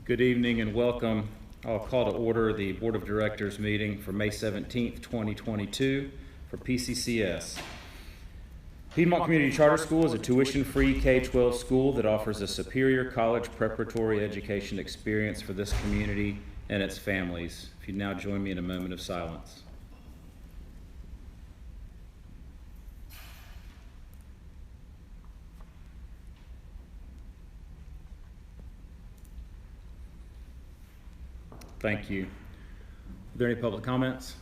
Good evening and welcome. I'll call to order the Board of Directors meeting for May 17th, 2022 for PCCS. Piedmont Community Charter School is a tuition-free K-12 school that offers a superior college preparatory education experience for this community and its families. If you'd now join me in a moment of silence. Thank you. Are there any public comments?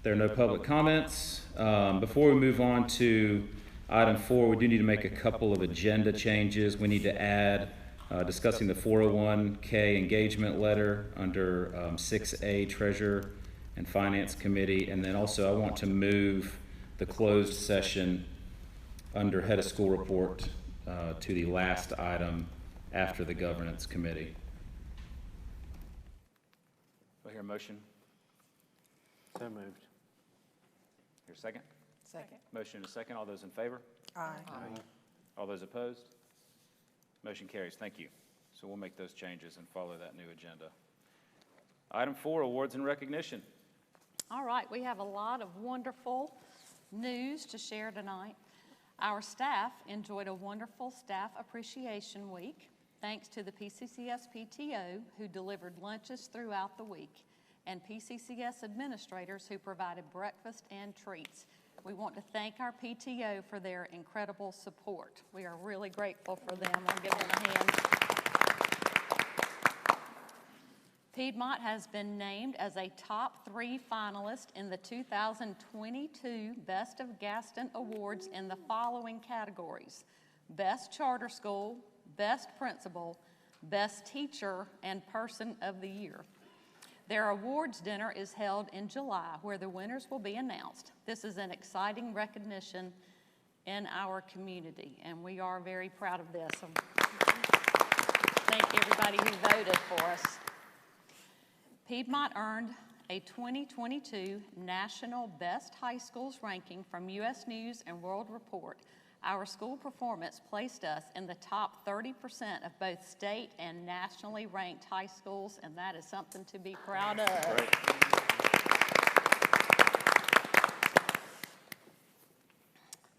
There are no public comments. Before we move on to item 4, we do need to make a couple of agenda changes. We need to add discussing the 401k engagement letter under 6A, Treasurer and Finance Committee. And then also I want to move the closed session under Head of School Report to the last item after the Governance Committee. Do I hear a motion? So moved. Hear a second? Second. Motion and a second. All those in favor? Aye. All those opposed? Motion carries. Thank you. So we'll make those changes and follow that new agenda. Item 4, awards and recognition. All right, we have a lot of wonderful news to share tonight. Our staff enjoyed a wonderful Staff Appreciation Week, thanks to the PCCS PTO, who delivered lunches throughout the week, and PCCS administrators who provided breakfast and treats. We want to thank our PTO for their incredible support. We are really grateful for them. I'll give them a hand. Piedmont has been named as a top 3 finalist in the 2022 Best of Gaston Awards in the following categories: Best Charter School, Best Principal, Best Teacher, and Person of the Year. Their awards dinner is held in July, where the winners will be announced. This is an exciting recognition in our community, and we are very proud of this. Thank everybody who voted for us. Piedmont earned a 2022 National Best High Schools ranking from U.S. News and World Report. Our school performance placed us in the top 30% of both state and nationally ranked high schools, and that is something to be proud of. Great.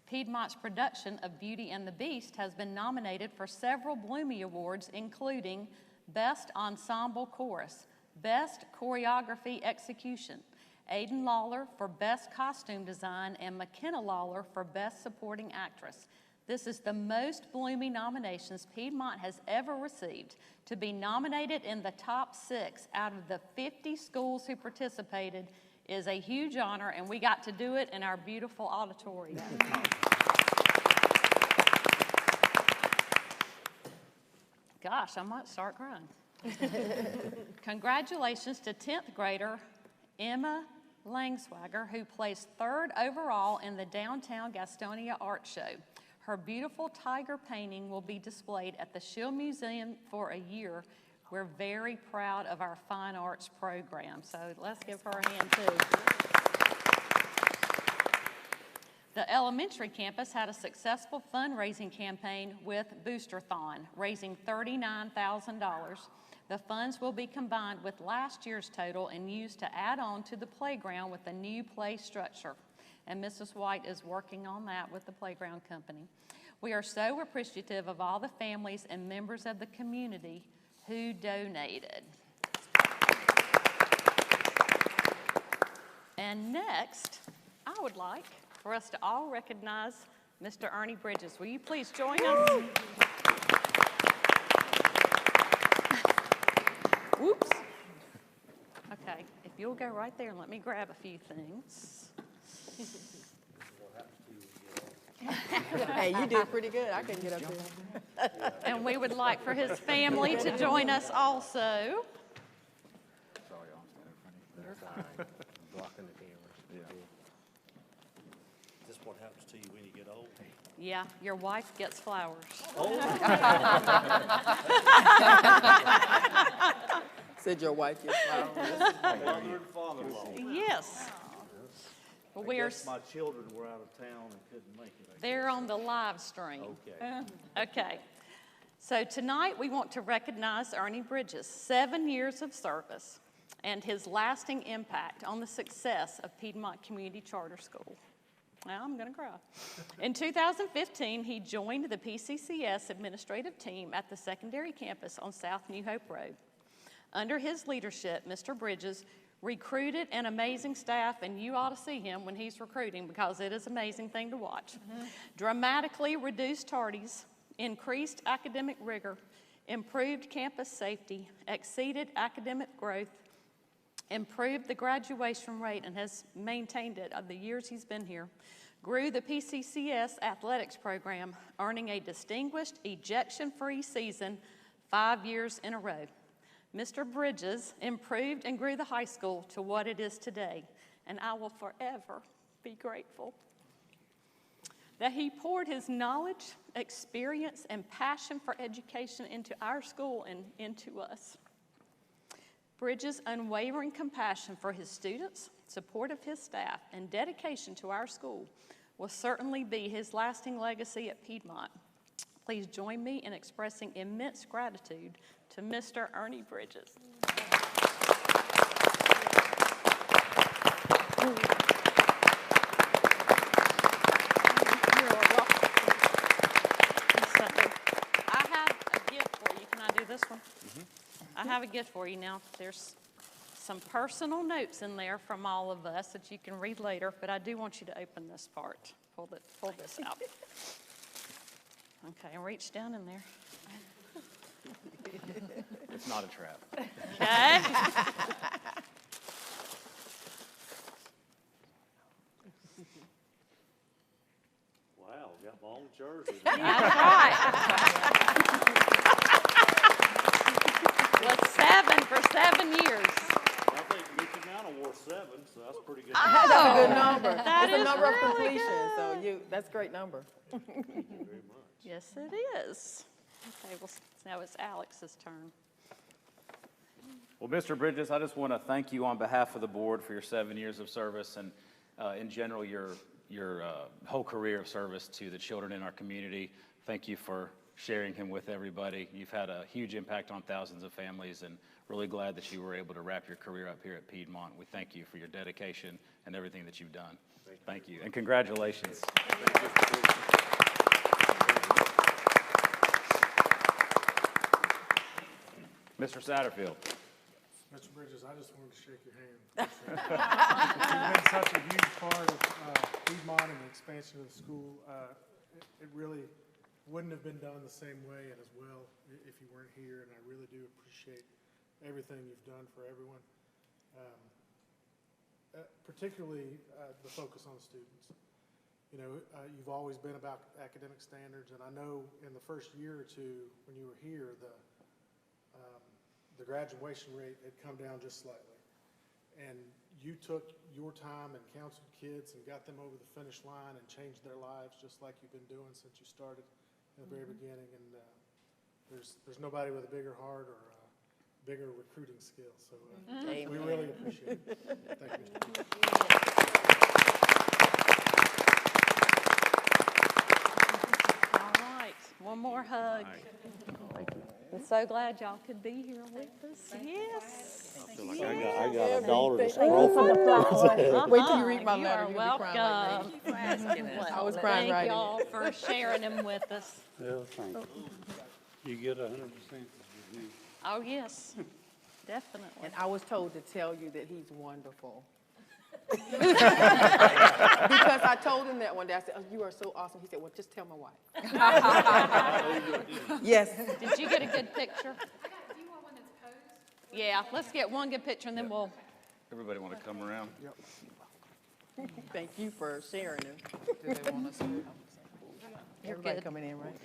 Piedmont's production of Beauty and the Beast has been nominated for several Bloomie Awards, including Best Ensemble Chorus, Best Choreography Execution, Aiden Lawler for Best Costume Design, and McKenna Lawler for Best Supporting Actress. This is the most Bloomie nominations Piedmont has ever received. To be nominated in the top 6 out of the 50 schools who participated is a huge honor, and we got to do it in our beautiful auditorium. Gosh, I might start crying. Congratulations to 10th grader Emma Langswager, who placed 3rd overall in the Downtown Gastonia Art Show. Her beautiful tiger painting will be displayed at the Schill Museum for a year. We're very proud of our fine arts program, so let's give her a hand too. The elementary campus had a successful fundraising campaign with Boosterthon, raising $39,000. The funds will be combined with last year's total and used to add on to the playground with a new play structure. And Mrs. White is working on that with the playground company. We are so appreciative of all the families and members of the community who donated. And next, I would like for us to all recognize Mr. Ernie Bridges. Will you please join us? Whoops. Okay, if you'll go right there and let me grab a few things. Hey, you did pretty good. I couldn't get up there. And we would like for his family to join us also. Sorry, I'm standing in front of you. You're fine. I'm blocking the camera. Yeah. Is this what happens to you when you get old? Yeah, your wife gets flowers. Oh. Said your wife gets flowers. Mother and father-in-law. Yes. Well, I guess my children were out of town and couldn't make it. They're on the live stream. Okay. Okay. So tonight we want to recognize Ernie Bridges' 7 years of service and his lasting impact on the success of Piedmont Community Charter School. Now I'm going to cry. In 2015, he joined the PCCS administrative team at the secondary campus on South New Hope Road. Under his leadership, Mr. Bridges recruited an amazing staff, and you ought to see him when he's recruiting because it is an amazing thing to watch. Dramatically reduced tardies, increased academic rigor, improved campus safety, exceeded academic growth, improved the graduation rate and has maintained it of the years he's been here, grew the PCCS athletics program, earning a distinguished ejection-free season 5 years in a row. Mr. Bridges improved and grew the high school to what it is today, and I will forever be grateful that he poured his knowledge, experience, and passion for education into our school and into us. Bridges' unwavering compassion for his students, support of his staff, and dedication to our school will certainly be his lasting legacy at Piedmont. Please join me in expressing immense gratitude to Mr. Ernie Bridges. I have a gift for you. Can I do this one? I have a gift for you now. There's some personal notes in there from all of us that you can read later, but I do want you to open this part. Pull this out. Okay, and reach down in there. It's not a trap. Okay. Wow, we got long jerseys. That's right. Was 7 for 7 years. I think Mickey Mantle wore 7, so that's pretty good. That's a good number. That That's a is number of really completion, so good. that's a great number. Very much. Yes, it is. Okay, well, now it's Alex's turn. Well, Mr. Bridges, I just want to thank you on behalf of the board for your 7 years of service and, in general, your whole career of service to the children in our community. Thank you for sharing him with everybody. You've had a huge impact on thousands of families, and really glad that you were able to wrap your career up here at Piedmont. We thank you for your dedication and everything that you've done. Thank you, and congratulations. Mr. Satterfield. Mr. Bridges, I just wanted to shake your hand. You've been such a huge part of Piedmont and the expansion of the school. It really wouldn't have been done the same way and as well if you weren't here, and I really do appreciate everything you've done for everyone, particularly the focus on students. You know, you've always been about academic standards, and I know in the first year or two when you were here, the graduation rate had come down just slightly. And you took your time and counseled kids and got them over the finish line and changed their lives just like you've been doing since you started in the very beginning. And there's nobody with a bigger heart or a bigger recruiting skill. So we really appreciate it. Thank you, Mr. All right, one more hug. I'm so glad y'all could be here with us. Yes. I feel like I got a dollar to scroll for. Wait till you read my You letter. are You'll be crying like me. welcome. I was crying Thank writing y'all it. for sharing them with us. Yeah, thank you. You get 100%. Oh, yes, definitely. And I was told to tell you that he's wonderful. Because I told him that one day. I said, "Oh, you are so awesome." He said, "Well, just tell my wife." Yes. Did you get a good picture? Do you want one that's posed? Yeah, let's get one good picture and then we'll. Everybody want to come around? Thank you for sharing him. Do they want us to? Everybody good. coming in, right?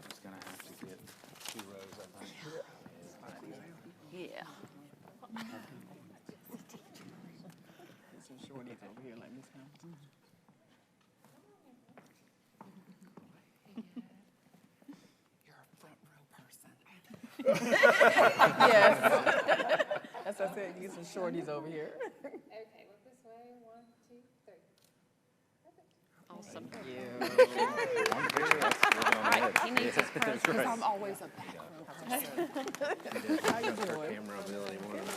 Just gonna have to get 2 rows, I think. Yeah. Some shorties over here like Miss Hamilton. You're a front row person. Yes. As I said, get some shorties over here. Okay, look this way. 1, 2, 3. Awesome. Thank you. Right, he needs his present. Because I'm always a backroom person. How you doing? Camera ability, one of those.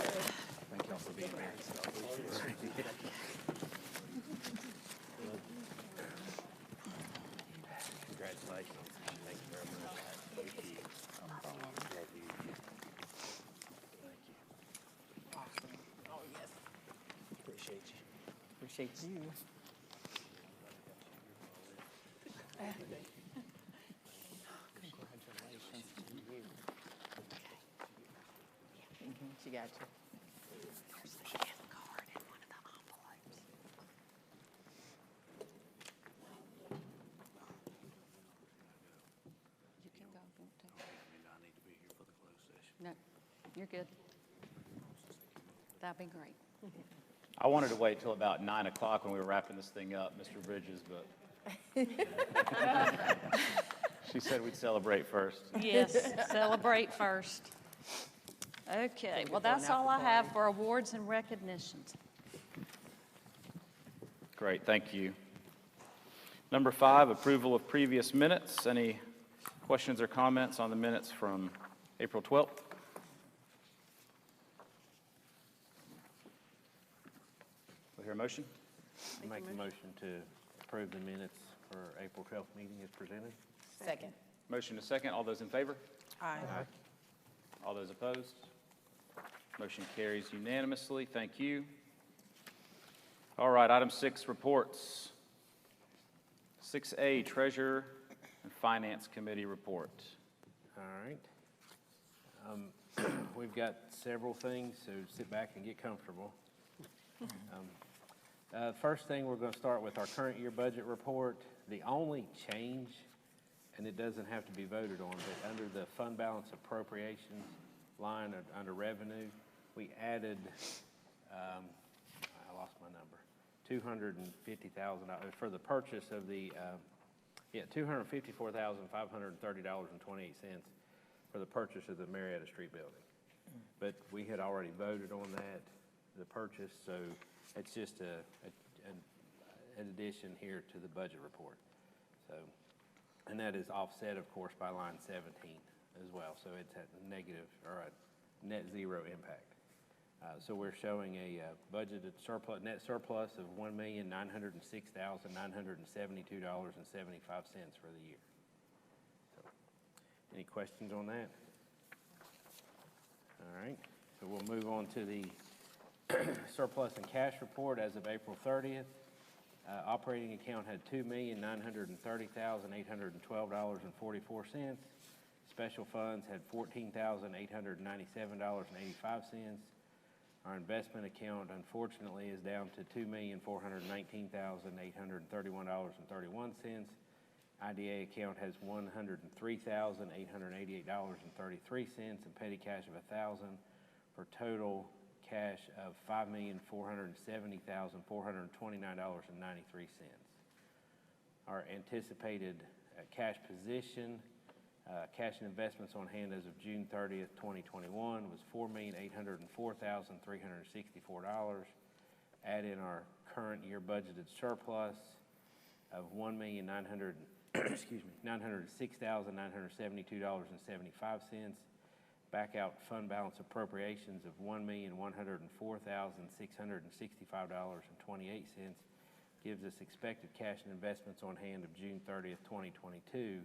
Thank y'all for being here. Congratulations. Thank you very much. Thank you. Love you. Thank you. Awesome. Oh, yes. Appreciate you. Appreciate you. Congratulations to you. She got you. There's the gift card in one of the envelopes. You can go if you want to. I need to be here for the closed session. No, you're good. That'd be great. I wanted to wait till about 9 o'clock when we were wrapping this thing up, Mr. Bridges, but she said we'd celebrate first. Yes, celebrate first. Okay, well, that's all I have for awards and recognitions. Great, thank you. Number 5, approval of previous minutes. Any questions or comments on the minutes from April 12th? We hear a motion? Make a motion to approve the minutes for April 12th meeting as presented. Second. Motion to second. All those in favor? Aye. All those opposed? Motion carries unanimously. Thank you. All right, item 6, reports. 6A, Treasurer and Finance Committee report. All right. We've got several things, so sit back and get comfortable. First thing, we're going to start with our current year budget report. The only change, and it doesn't have to be voted on, but under the fund balance appropriations line under revenue, we added, I lost my number, $250,000 for the purchase of the, $254,530.28 for the purchase of the Marietta Street building. But we had already voted on that, the purchase, so it's just an addition here to the budget report. So, and that is offset, of course, by line 17 as well. So it's at a negative or a net zero impact. So we're showing a budgeted surplus, net surplus of $1,906,972.75 for the year. So, any questions on that? All right. So we'll move on to the surplus and cash report as of April 30th. Operating account had $2,930,812.44. Special funds had $14,897.85. Our investment account, unfortunately, is down to $2,419,831.31. IDA account has $103,888.33 and petty cash of $1,000 for total cash of $5,470,429.93. Our anticipated cash position, cash and investments on hand as of June 30th, 2021 was $4,804,364. Add in our current year budgeted surplus of $906,972.75. Back out fund balance appropriations of $1,104,665.28 gives us expected cash and investments on hand of June 30th, 2022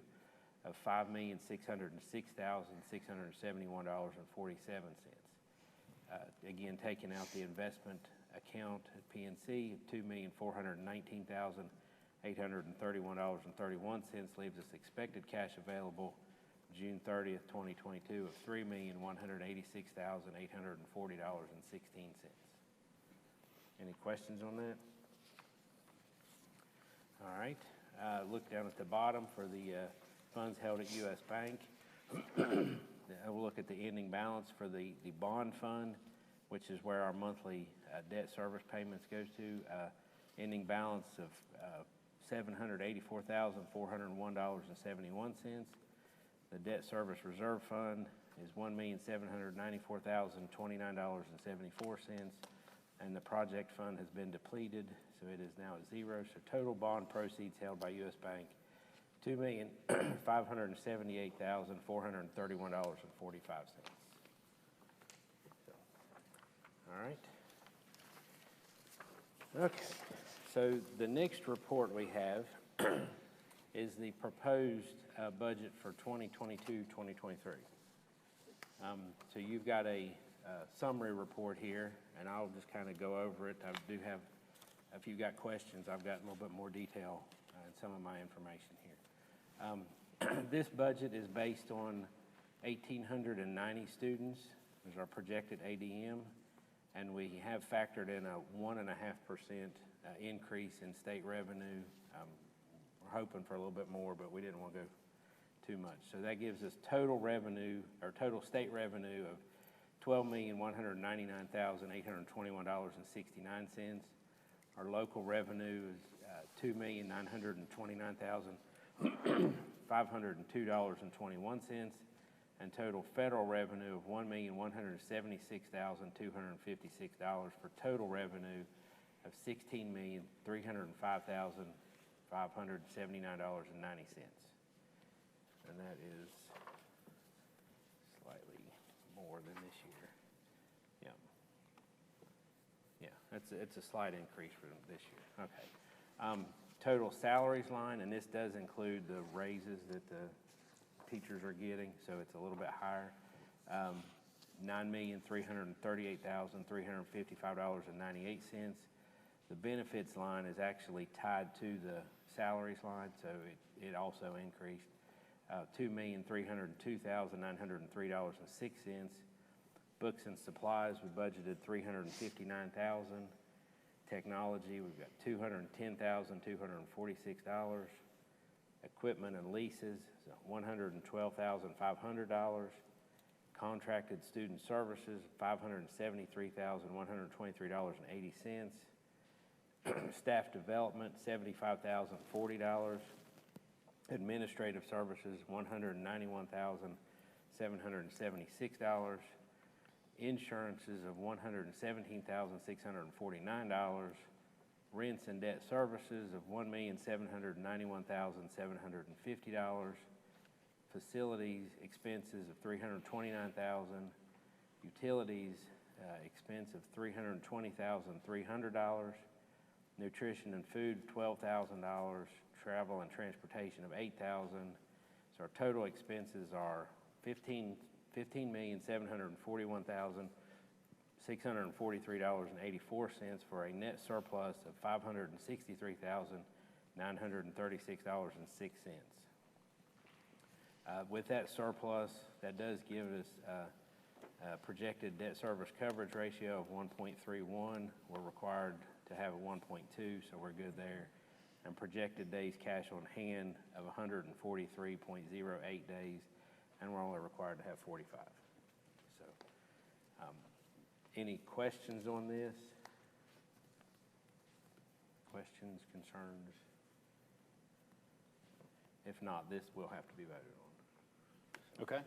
of $5,606,671.47. Again, taking out the investment account at PNC of $2,419,831.31 leaves us expected cash available June 30th, 2022 of $3,186,840.16. Any questions on that? All right. Look down at the bottom for the funds held at U.S. Bank. We'll look at the ending balance for the bond fund, which is where our monthly debt service payments goes to. Ending balance of $784,401.71. The debt service reserve fund is $1,794,029.74, and the project fund has been depleted, so it is now at zero. So total bond proceeds held by U.S. Bank, $2,578,431.45. All right. Okay, so the next report we have is the proposed budget for 2022-2023. So you've got a summary report here, and I'll just kind of go over it. I do have, if you've got questions, I've got a little bit more detail in some of my information here. This budget is based on 1,890 students. There's our projected ADM, and we have factored in a 1.5% increase in state revenue. We're hoping for a little bit more, but we didn't want to go too much. So that gives us total revenue, or total state revenue of $12,199,821.69. Our local revenue is $2,929,502.21, and total federal revenue of $1,176,256 for total revenue of $16,305,579.90. And that is slightly more than this year. Yeah, it's a slight increase for this year. Okay. Total salaries line, and this does include the raises that the teachers are getting, so it's a little bit higher. $9,338,355.98. The benefits line is actually tied to the salaries line, so it also increased. $2,302,903.06. Books and supplies, we budgeted $359,000. Technology, we've got $210,246. Equipment and leases, $112,500. Contracted student services, $573,123.80. Staff development, $75,040. Administrative services, $191,776. Insurances of $117,649. Rents and debt services of $1,791,750. Facilities expenses of $329,000. Utilities expense of $320,300. Nutrition and food, $12,000. Travel and transportation of $8,000. So our total expenses are $15,741,643.84 for a net surplus of $563,936.06. With that surplus, that does give us a projected debt service coverage ratio of 1.31. We're required to have a 1.2, so we're good there. And projected days cash on hand of 143.08 days, and we're only required to have 45. So, any questions on this? Questions, concerns? If not, this will have to be voted on. Okay.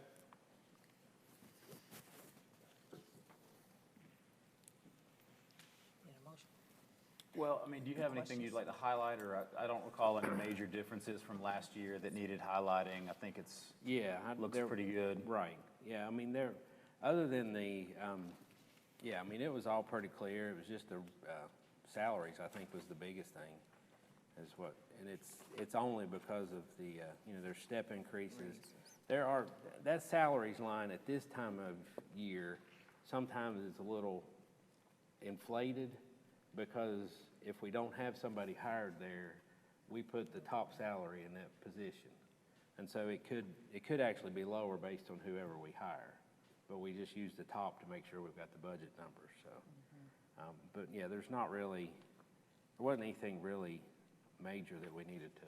Well, I mean, do you have anything you'd like to highlight, or I don't recall any major differences from last year that needed highlighting. I think it's, looks pretty good. Right, yeah, I mean, other than the, yeah, I mean, it was all pretty clear. It was just the salaries, I think, was the biggest thing, is what, and it's only because of the, you know, there's step increases. That salaries line at this time of year sometimes is a little inflated, because if we don't have somebody hired there, we put the top salary in that position. And so it could actually be lower based on whoever we hire, but we just use the top to make sure we've got the budget numbers, so. But yeah, there wasn't anything really major that we needed to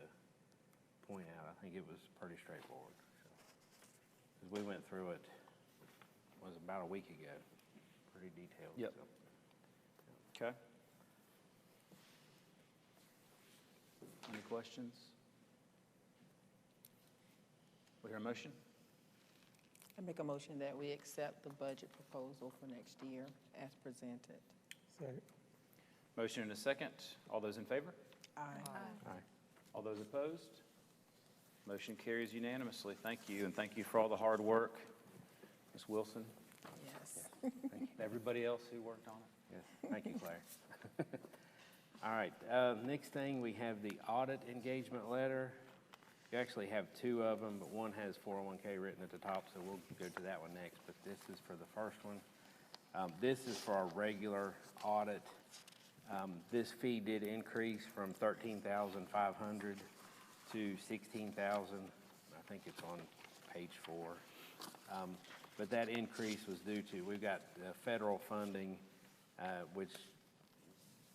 point out. I think it was pretty straightforward. So. 'Cause we went through it, was about a week ago, pretty detailed. Yep. So. Okay. Any questions? We hear a motion? I make a motion that we accept the budget proposal for next year as presented. Second. Motion and a second. All those in favor? Aye. Aye. All those opposed? Motion carries unanimously. Thank you, and thank you for all the hard work. Ms. Wilson, Yes. thank you. Everybody else who worked on it. Yes, thank you, Claire. All right, next thing, we have the audit engagement letter. You actually have two of them, but one has 401K written at the top, so we'll go to that one next, but this is for the first one. This is for our regular audit. This fee did increase from $13,500 to $16,000. I think it's on page 4. But that increase was due to, we've got federal funding, which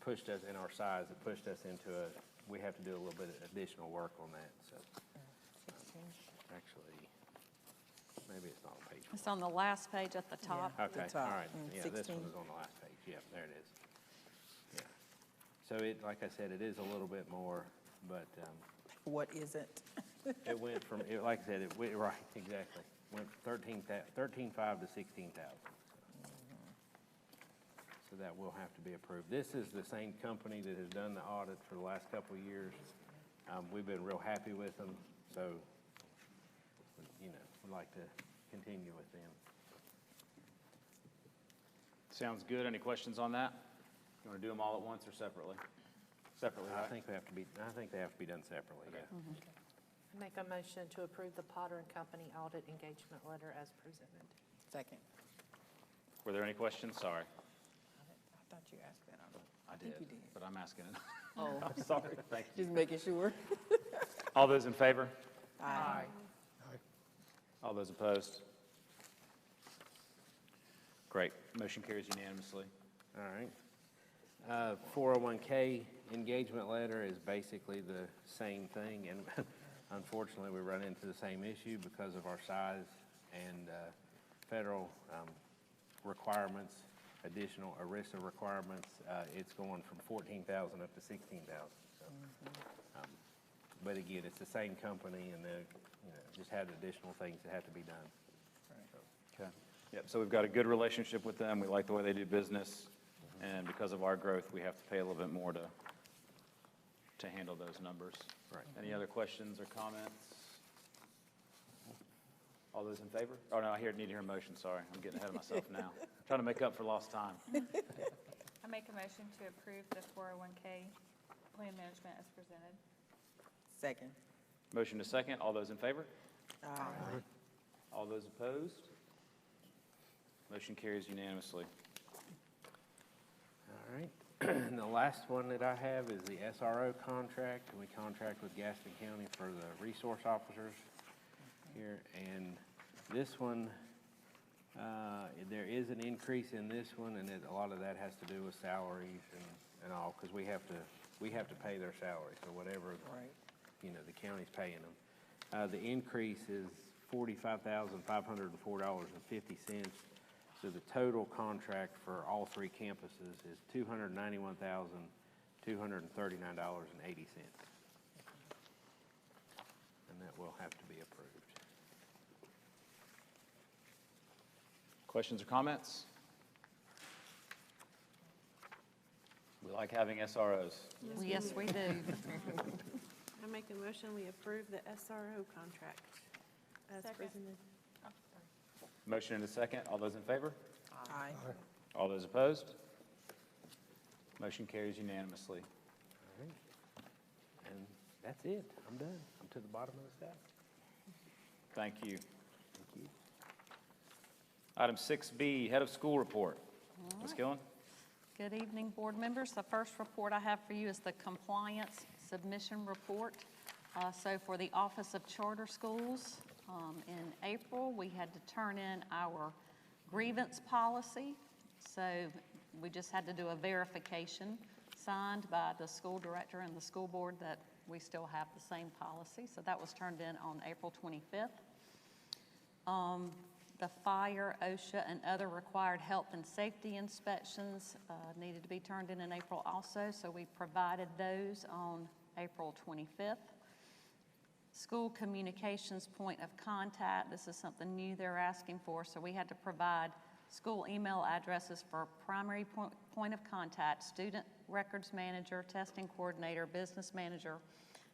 pushed us, in our size, it pushed us into we have to do a little bit of additional work on that, so. Actually, maybe it's not on page 4. It's on the last page at the top. Okay, all top, right, yeah, this 16. one is on the last page, yeah, there it is. Yeah. So it, like I said, it is a little bit more, but, What is it? it went from, like I said, it went, right, exactly. Went from 13.5 to 16,000. So that will have to be approved. This is the same company that has done the audit for the last couple of years. We've been real happy with them, so, you know, we'd like to continue with them. Sounds good. Any questions on that? You want to do them all at once or separately? Separately, I right? think they have to be done separately, yeah. Make a motion to approve the Potter and Company audit engagement letter as presented. Second. Were there any questions? Sorry. I thought you asked that. I think did, you did. but I'm asking it. Oh, I'm sorry. Thank you. just making sure. All those in favor? Aye. All those opposed? Great. Motion carries unanimously. All right. 401K engagement letter is basically the same thing, and unfortunately, we run into the same issue because of our size and federal requirements, additional ERISA requirements. It's going from 14,000 up to 16,000. So, but again, it's the same company, and they, you know, just had additional things that have to be done. Okay. Yep, so we've got a good relationship with them. We like the way they do business. And because of our growth, we have to pay a little bit more to handle those numbers. Right. Any other questions or comments? All those in favor? Oh, no, I need to hear a motion, sorry. I'm getting ahead of myself now. Trying to make up for lost time. I make a motion to approve the 401K plan management as presented. Second. Motion to second. All those in favor? Aye. All those opposed? Motion carries unanimously. All right. And the last one that I have is the SRO contract. We contract with Gaston County for the resource officers here. And this one, there is an increase in this one, and a lot of that has to do with salaries and all, because we have to pay their salaries, so whatever, Right. you know, the county's paying them. The increase is $45,504.50. So the total contract for all three campuses is $291,239.80. And that will have to be approved. Questions or comments? We like having SROs. Yes, we do. I make a motion, we approve the SRO contract as Second. presented. Motion and a second. All those in favor? Aye. All those opposed? Motion carries unanimously. All right. And that's it. I'm done. I'm to the bottom of the stack. Thank you. Thank you. Item 6B, Head of School Report. Ms. Gillen? Good evening, board members. The first report I have for you is the compliance submission report. So for the Office of Charter Schools, in April, we had to turn in our grievance policy. So we just had to do a verification signed by the school director and the school board that we still have the same policy. So that was turned in on April 25th. The fire, OSHA, and other required health and safety inspections needed to be turned in April also, so we provided those on April 25th. School communications point of contact, this is something new they're asking for, so we had to provide school email addresses for primary point of contact, student records manager, testing coordinator, business manager,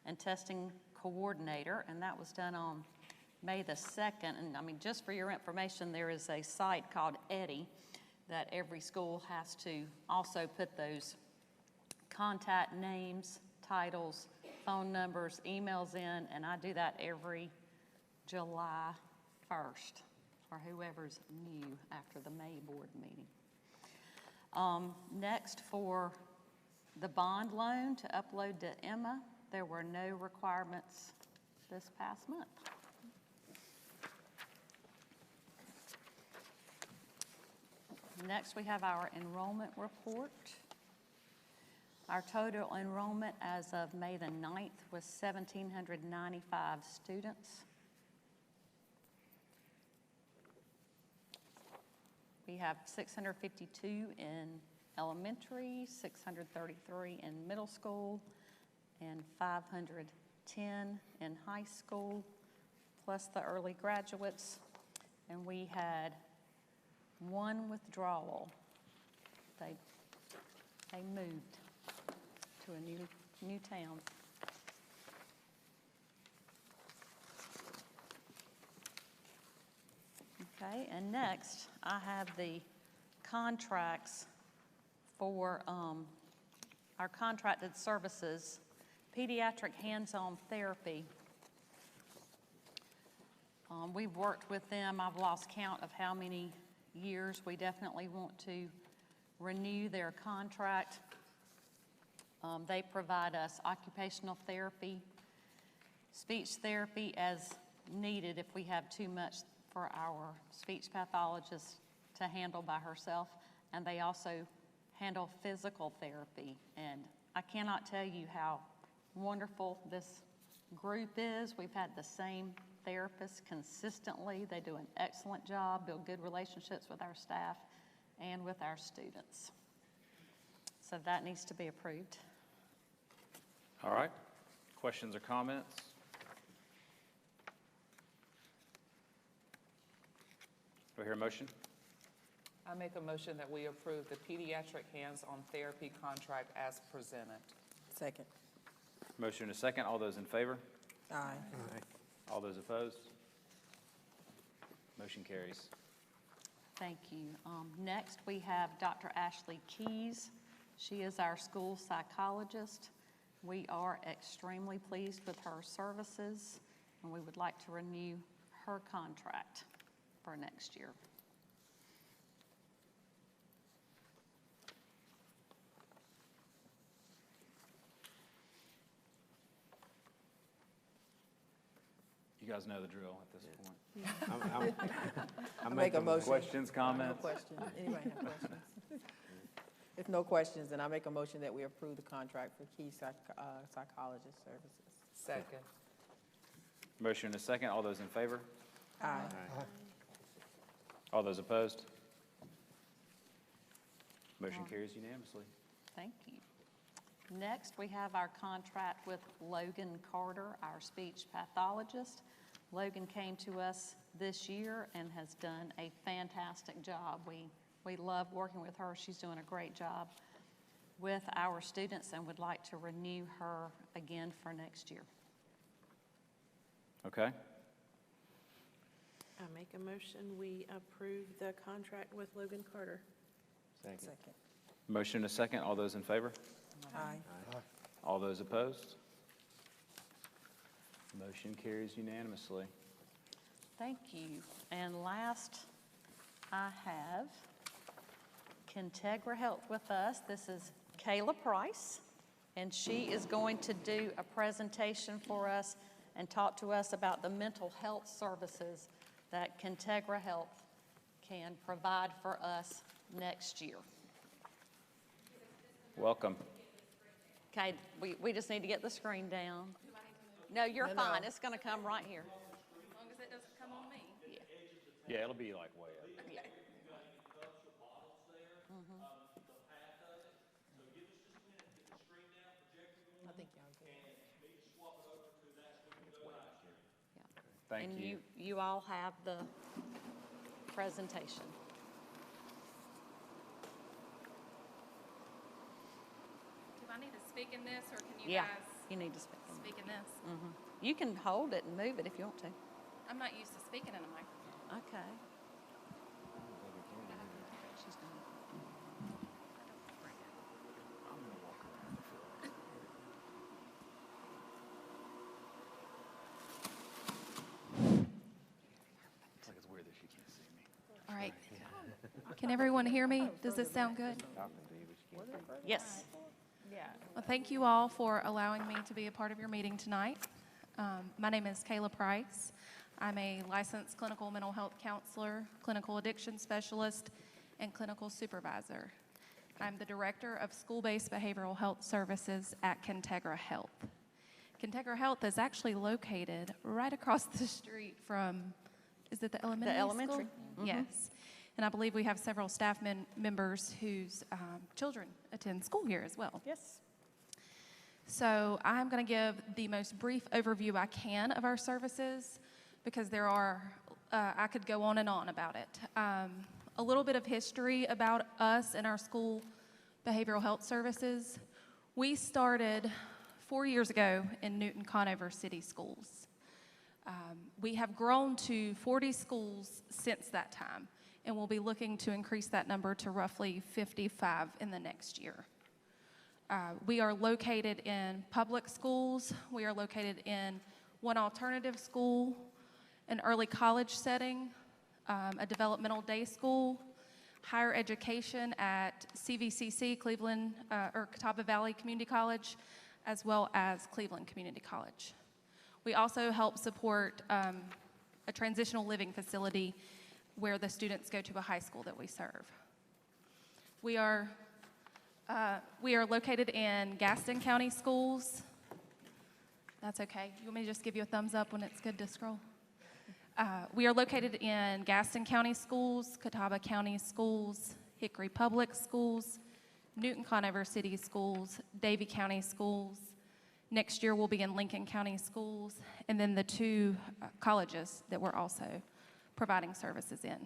and testing coordinator, and that was done on May the 2nd. And I mean, just for your information, there is a site called Eddie that every school has to also put those contact names, titles, phone numbers, emails in, and I do that every July 1st for whoever's new after the May board meeting. Next, for the bond loan to upload to Emma, there were no requirements this past month. Next, we have our enrollment report. Our total enrollment as of May the 9th was 1,795 students. We have 652 in elementary, 633 in middle school, and 510 in high school, plus the early graduates. And we had one withdrawal. They moved to a new town. Okay, and next I have the contracts for our contracted services, pediatric hands-on therapy. We've worked with them. I've lost count of how many years. We definitely want to renew their contract. They provide us occupational therapy, speech therapy as needed if we have too much for our speech pathologist to handle by herself, and they also handle physical therapy. And I cannot tell you how wonderful this group is. We've had the same therapists consistently. They do an excellent job, build good relationships with our staff and with our students. So that needs to be approved. All right. Questions or comments? Do I hear a motion? I make a motion that we approve the pediatric hands-on therapy contract as presented. Second. Motion and a second. All those in favor? Aye. All those opposed? Motion carries. Thank you. Next, we have Dr. Ashley Keys. She is our school psychologist. We are extremely pleased with her services, and we would like to renew her contract for next year. You guys know the drill at this point. I make a motion. Questions, comments? No questions. Anybody have questions? If no questions, then I make a motion that we approve the contract for Key Psychologist Services. Second. Motion and a second. All those in favor? Aye. All those opposed? Motion carries unanimously. Thank you. Next, we have our contract with Logan Carter, our speech pathologist. Logan came to us this year and has done a fantastic job. We love working with her. She's doing a great job with our students and would like to renew her again for next year. Okay. I make a motion, we approve the contract with Logan Carter. Second. Motion and a second. All those in favor? Aye. All those opposed? Motion carries unanimously. Thank you. And last, I have Contegra Health with us. This is Kayla Price, and she is going to do a presentation for us and talk to us about the mental health services that Contegra Health can provide for us next year. Welcome. Okay, we just need to get the screen down. No, you're fine. It's going to come right here. As long as it doesn't come on me. Yeah, it'll be like way up. Yeah. I think y'all good. Thank And you. you all have the presentation. Do I need to speak in this, or can you Yeah. guys? You need to speak. Speaking this. You can hold it and move it if you want to. I'm not used to speaking in a microphone. Okay. All right. Can everyone hear me? Does this sound good? Yes. Well, thank you all for allowing me to be a part of your meeting tonight. My name is Kayla Price. I'm a licensed clinical mental health counselor, clinical addiction specialist, and clinical supervisor. I'm the director of school-based behavioral health services at Contegra Health. Contegra Health is actually located right across the street from, is it the elementary school? The elementary. Mhm. Yes. And I believe we have several staff members whose children attend school here as well. Yes. So I'm going to give the most brief overview I can of our services because there are, I could go on and on about it. A little bit of history about us and our school behavioral health services. We started 4 years ago in Newton Conover City Schools. We have grown to 40 schools since that time, and we'll be looking to increase that number to roughly 55 in the next year. We are located in public schools. We are located in one alternative school, an early college setting, a developmental day school, higher education at CVCC, Cleveland, or Catawba Valley Community College, as well as Cleveland Community College. We also help support a transitional living facility where the students go to a high school that we serve. We are located in Gaston County Schools. That's okay. You want me to just give you a thumbs up when it's good to scroll? We are located in Gaston County Schools, Catawba County Schools, Hickory Public Schools, Newton Conover City Schools, Davie County Schools. Next year we'll be in Lincoln County Schools, and then the two colleges that we're also providing services in.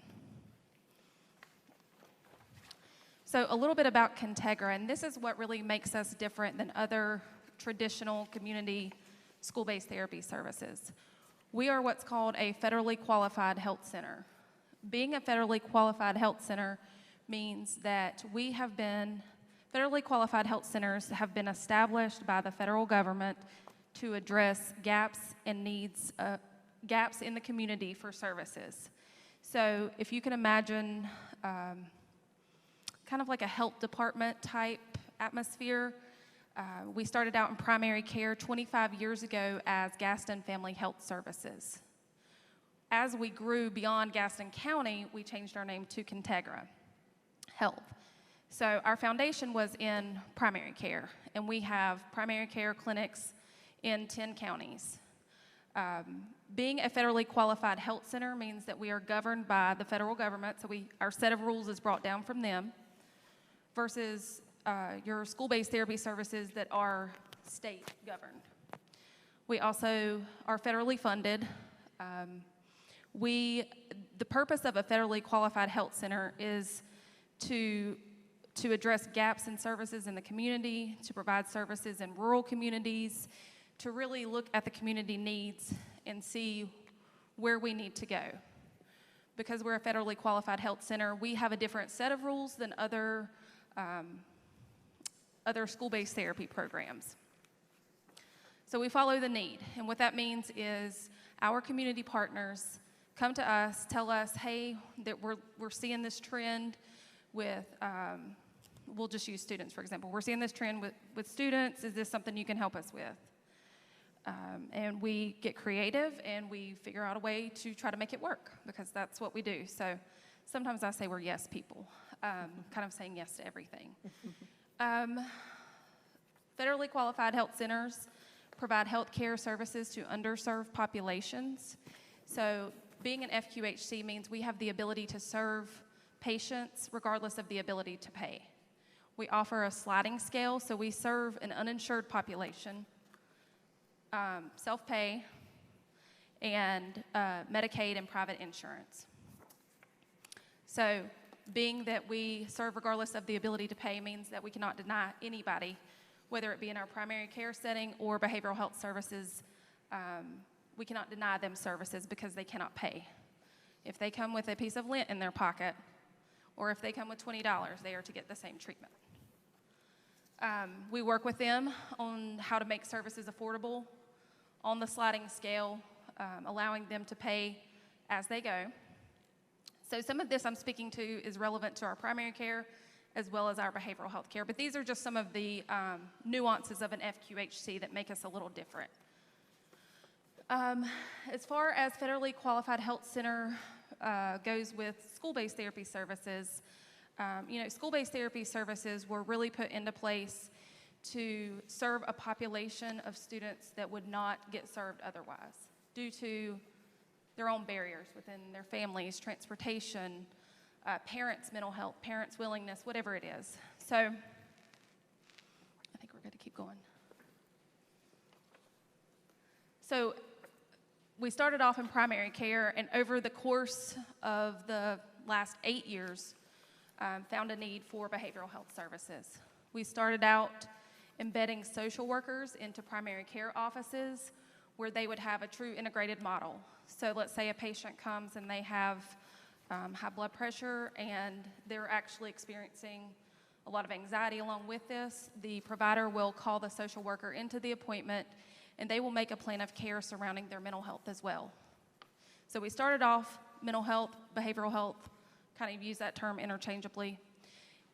So a little bit about Contegra, and this is what really makes us different than other traditional community school-based therapy services. We are what's called a federally qualified health center. Being a federally qualified health center means that federally qualified health centers have been established by the federal government to address gaps and needs, gaps in the community for services. So if you can imagine kind of like a health department type atmosphere, we started out in primary care 25 years ago as Gaston Family Health Services. As we grew beyond Gaston County, we changed our name to Contegra Health. So our foundation was in primary care, and we have primary care clinics in 10 counties. Being a federally qualified health center means that we are governed by the federal government, so our set of rules is brought down from them, versus your school-based therapy services that are state governed. We also are federally funded. The purpose of a federally qualified health center is to address gaps in services in the community, to provide services in rural communities, to really look at the community needs and see where we need to go. Because we're a federally qualified health center, we have a different set of rules than other school-based therapy programs. So we follow the need, and what that means is our community partners come to us, tell us, hey, that we're seeing this trend with, we'll just use students, for example. We're seeing this trend with students. Is this something you can help us with? And we get creative, and we figure out a way to try to make it work, because that's what we do. So sometimes I say we're yes people, kind of saying yes to everything. Federally qualified health centers provide health care services to underserved populations. So being an FQHC means we have the ability to serve patients regardless of the ability to pay. We offer a sliding scale, so we serve an uninsured population, self-pay, and Medicaid and private insurance. So being that we serve regardless of the ability to pay means that we cannot deny anybody whether it be in our primary care setting or behavioral health services. We cannot deny them services because they cannot pay. If they come with a piece of lint in their pocket, or if they come with $20, they are to get the same treatment. We work with them on how to make services affordable on the sliding scale, allowing them to pay as they go. So some of this I'm speaking to is relevant to our primary care as well as our behavioral health care, but these are just some of the nuances of an FQHC that make us a little different. As far as federally qualified health center goes with school-based therapy services, school-based therapy services were really put into place to serve a population of students that would not get served otherwise due to their own barriers within their families, transportation, parents' mental health, parents' willingness, whatever it is. So I think we're going to keep going. So we started off in primary care, and over the course of the last 8 years, found a need for behavioral health services. We started out embedding social workers into primary care offices where they would have a true integrated model. So let's say a patient comes and they have high blood pressure and they're actually experiencing a lot of anxiety along with this. The provider will call the social worker into the appointment, and they will make a plan of care surrounding their mental health as well. So we started off mental health, behavioral health, kind of use that term interchangeably,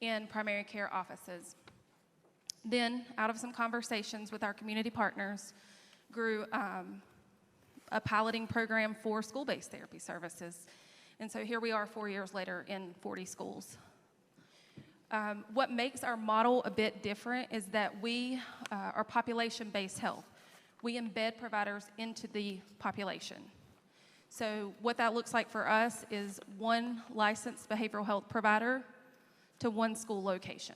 in primary care offices. Then, out of some conversations with our community partners, grew a piloting program for school-based therapy services. And so here we are 4 years later in 40 schools. What makes our model a bit different is that we are population-based health. We embed providers into the population. So what that looks like for us is one licensed behavioral health provider to one school location.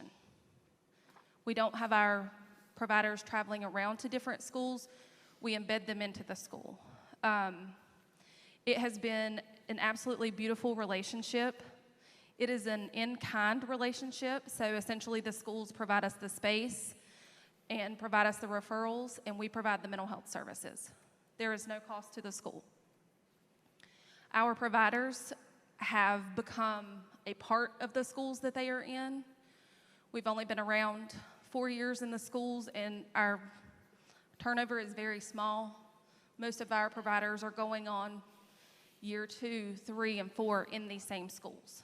We don't have our providers traveling around to different schools. We embed them into the school. It has been an absolutely beautiful relationship. It is an in-kind relationship, so essentially the schools provide us the space and provide us the referrals, and we provide the mental health services. There is no cost to the school. Our providers have become a part of the schools that they are in. We've only been around 4 years in the schools, and our turnover is very small. Most of our providers are going on year 2, 3, and 4 in these same schools.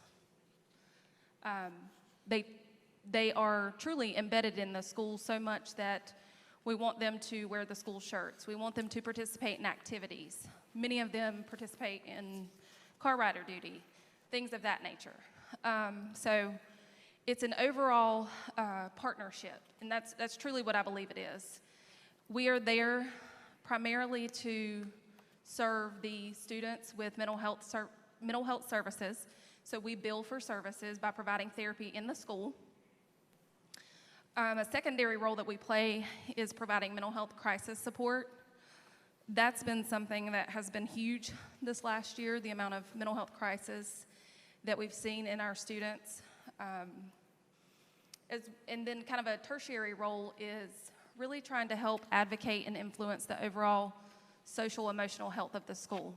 They are truly embedded in the school so much that we want them to wear the school shirts. We want them to participate in activities. Many of them participate in car rider duty, things of that nature. So it's an overall partnership, and that's truly what I believe it is. We are there primarily to serve the students with mental health services. So we bill for services by providing therapy in the school. A secondary role that we play is providing mental health crisis support. That's been something that has been huge this last year, the amount of mental health crisis that we've seen in our students. And then kind of a tertiary role is really trying to help advocate and influence the overall social emotional health of the school.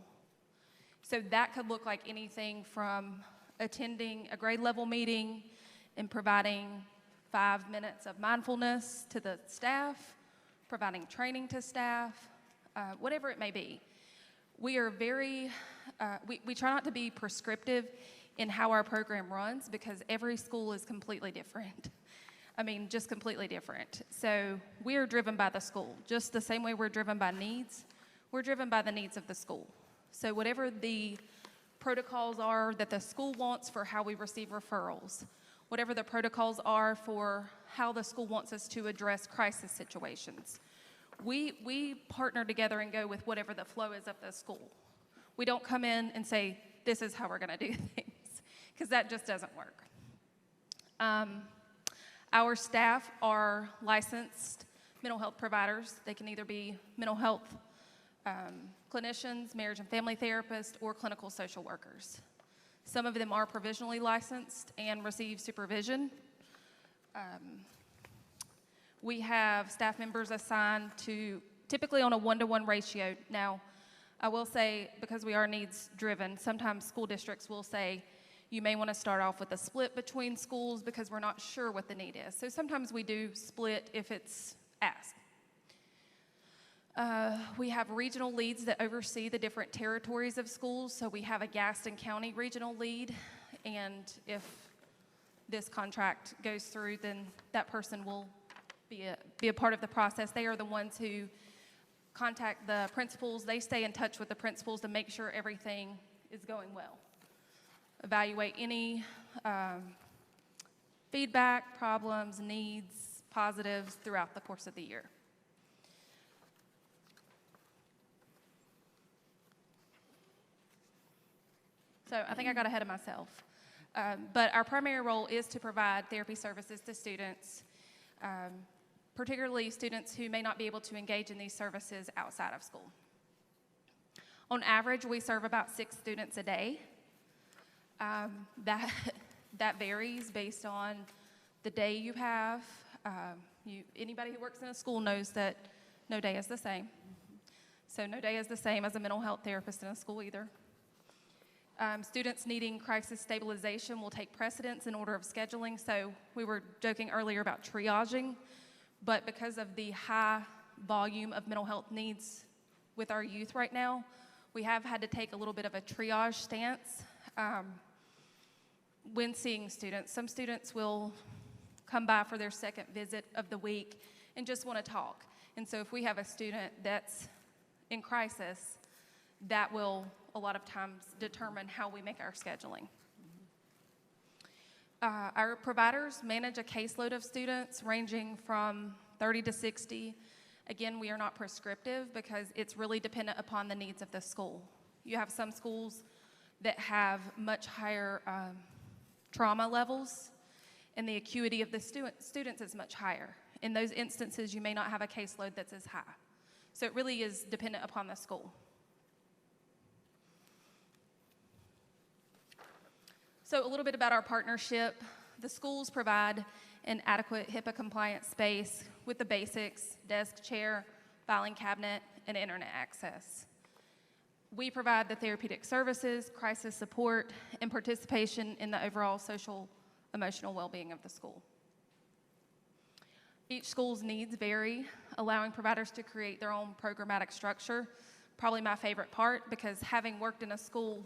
So that could look like anything from attending a grade level meeting and providing 5 minutes of mindfulness to the staff, providing training to staff, whatever it may be. We are very, we try not to be prescriptive in how our program runs because every school is completely different. I mean, just completely different. So we are driven by the school. Just the same way we're driven by needs, we're driven by the needs of the school. So whatever the protocols are that the school wants for how we receive referrals, whatever the protocols are how the school wants us to address crisis situations, we partner together and go with whatever the flow is of the school. We don't come in and say, this is how we're gonna do things, because that just doesn't work. Our staff are licensed mental health providers. They can either be mental health clinicians, marriage and family therapists, or clinical social workers. Some of them are provisionally licensed and receive supervision. we have staff members assigned to, typically on a 1-to-1 ratio. Now, I will say, because we are needs-driven, sometimes school districts will say, you may want to start off with a split between schools because we're not sure what the need is. So sometimes we do split if it's asked. We have regional leads that oversee the different territories of schools. So we have a Gaston County regional lead, and if this contract goes through, then that person will be a part of the process. They are the ones who contact the principals. They stay in touch with the principals to make sure everything is going well. Evaluate any feedback, problems, needs, positives throughout the course of the year. So I think I got ahead of myself. But our primary role is to provide therapy services to students, particularly students who may not be able to engage in these services outside of school. On average, we serve about 6 students a day. That varies based on the day you have. Anybody who works in a school knows that no day is the same. So no day is the same as a mental health therapist in a school either. Students needing crisis stabilization will take precedence in order of scheduling. So we were joking earlier about triaging, but because of the high volume of mental health needs with our youth right now, we have had to take a little bit of a triage stance when seeing students. Some students will come by for their second visit of the week and just want to talk. And so if we have a student that's in crisis, that will a lot of times determine how we make our scheduling. Our providers manage a caseload of students ranging from 30 to 60. Again, we are not prescriptive because it's really dependent upon the needs of the school. You have some schools that have much higher trauma levels, and the acuity of the students is much higher. In those instances, you may not have a caseload that's as high. So it really is dependent upon the school. So a little bit about our partnership. The schools provide an adequate HIPAA-compliant space with the basics: desk, chair, filing cabinet, and internet access. We provide the therapeutic services, crisis support, and participation in the overall social, emotional well-being of the school. Each school's needs vary, allowing providers to create their own programmatic structure. Probably my favorite part, because having worked in a school,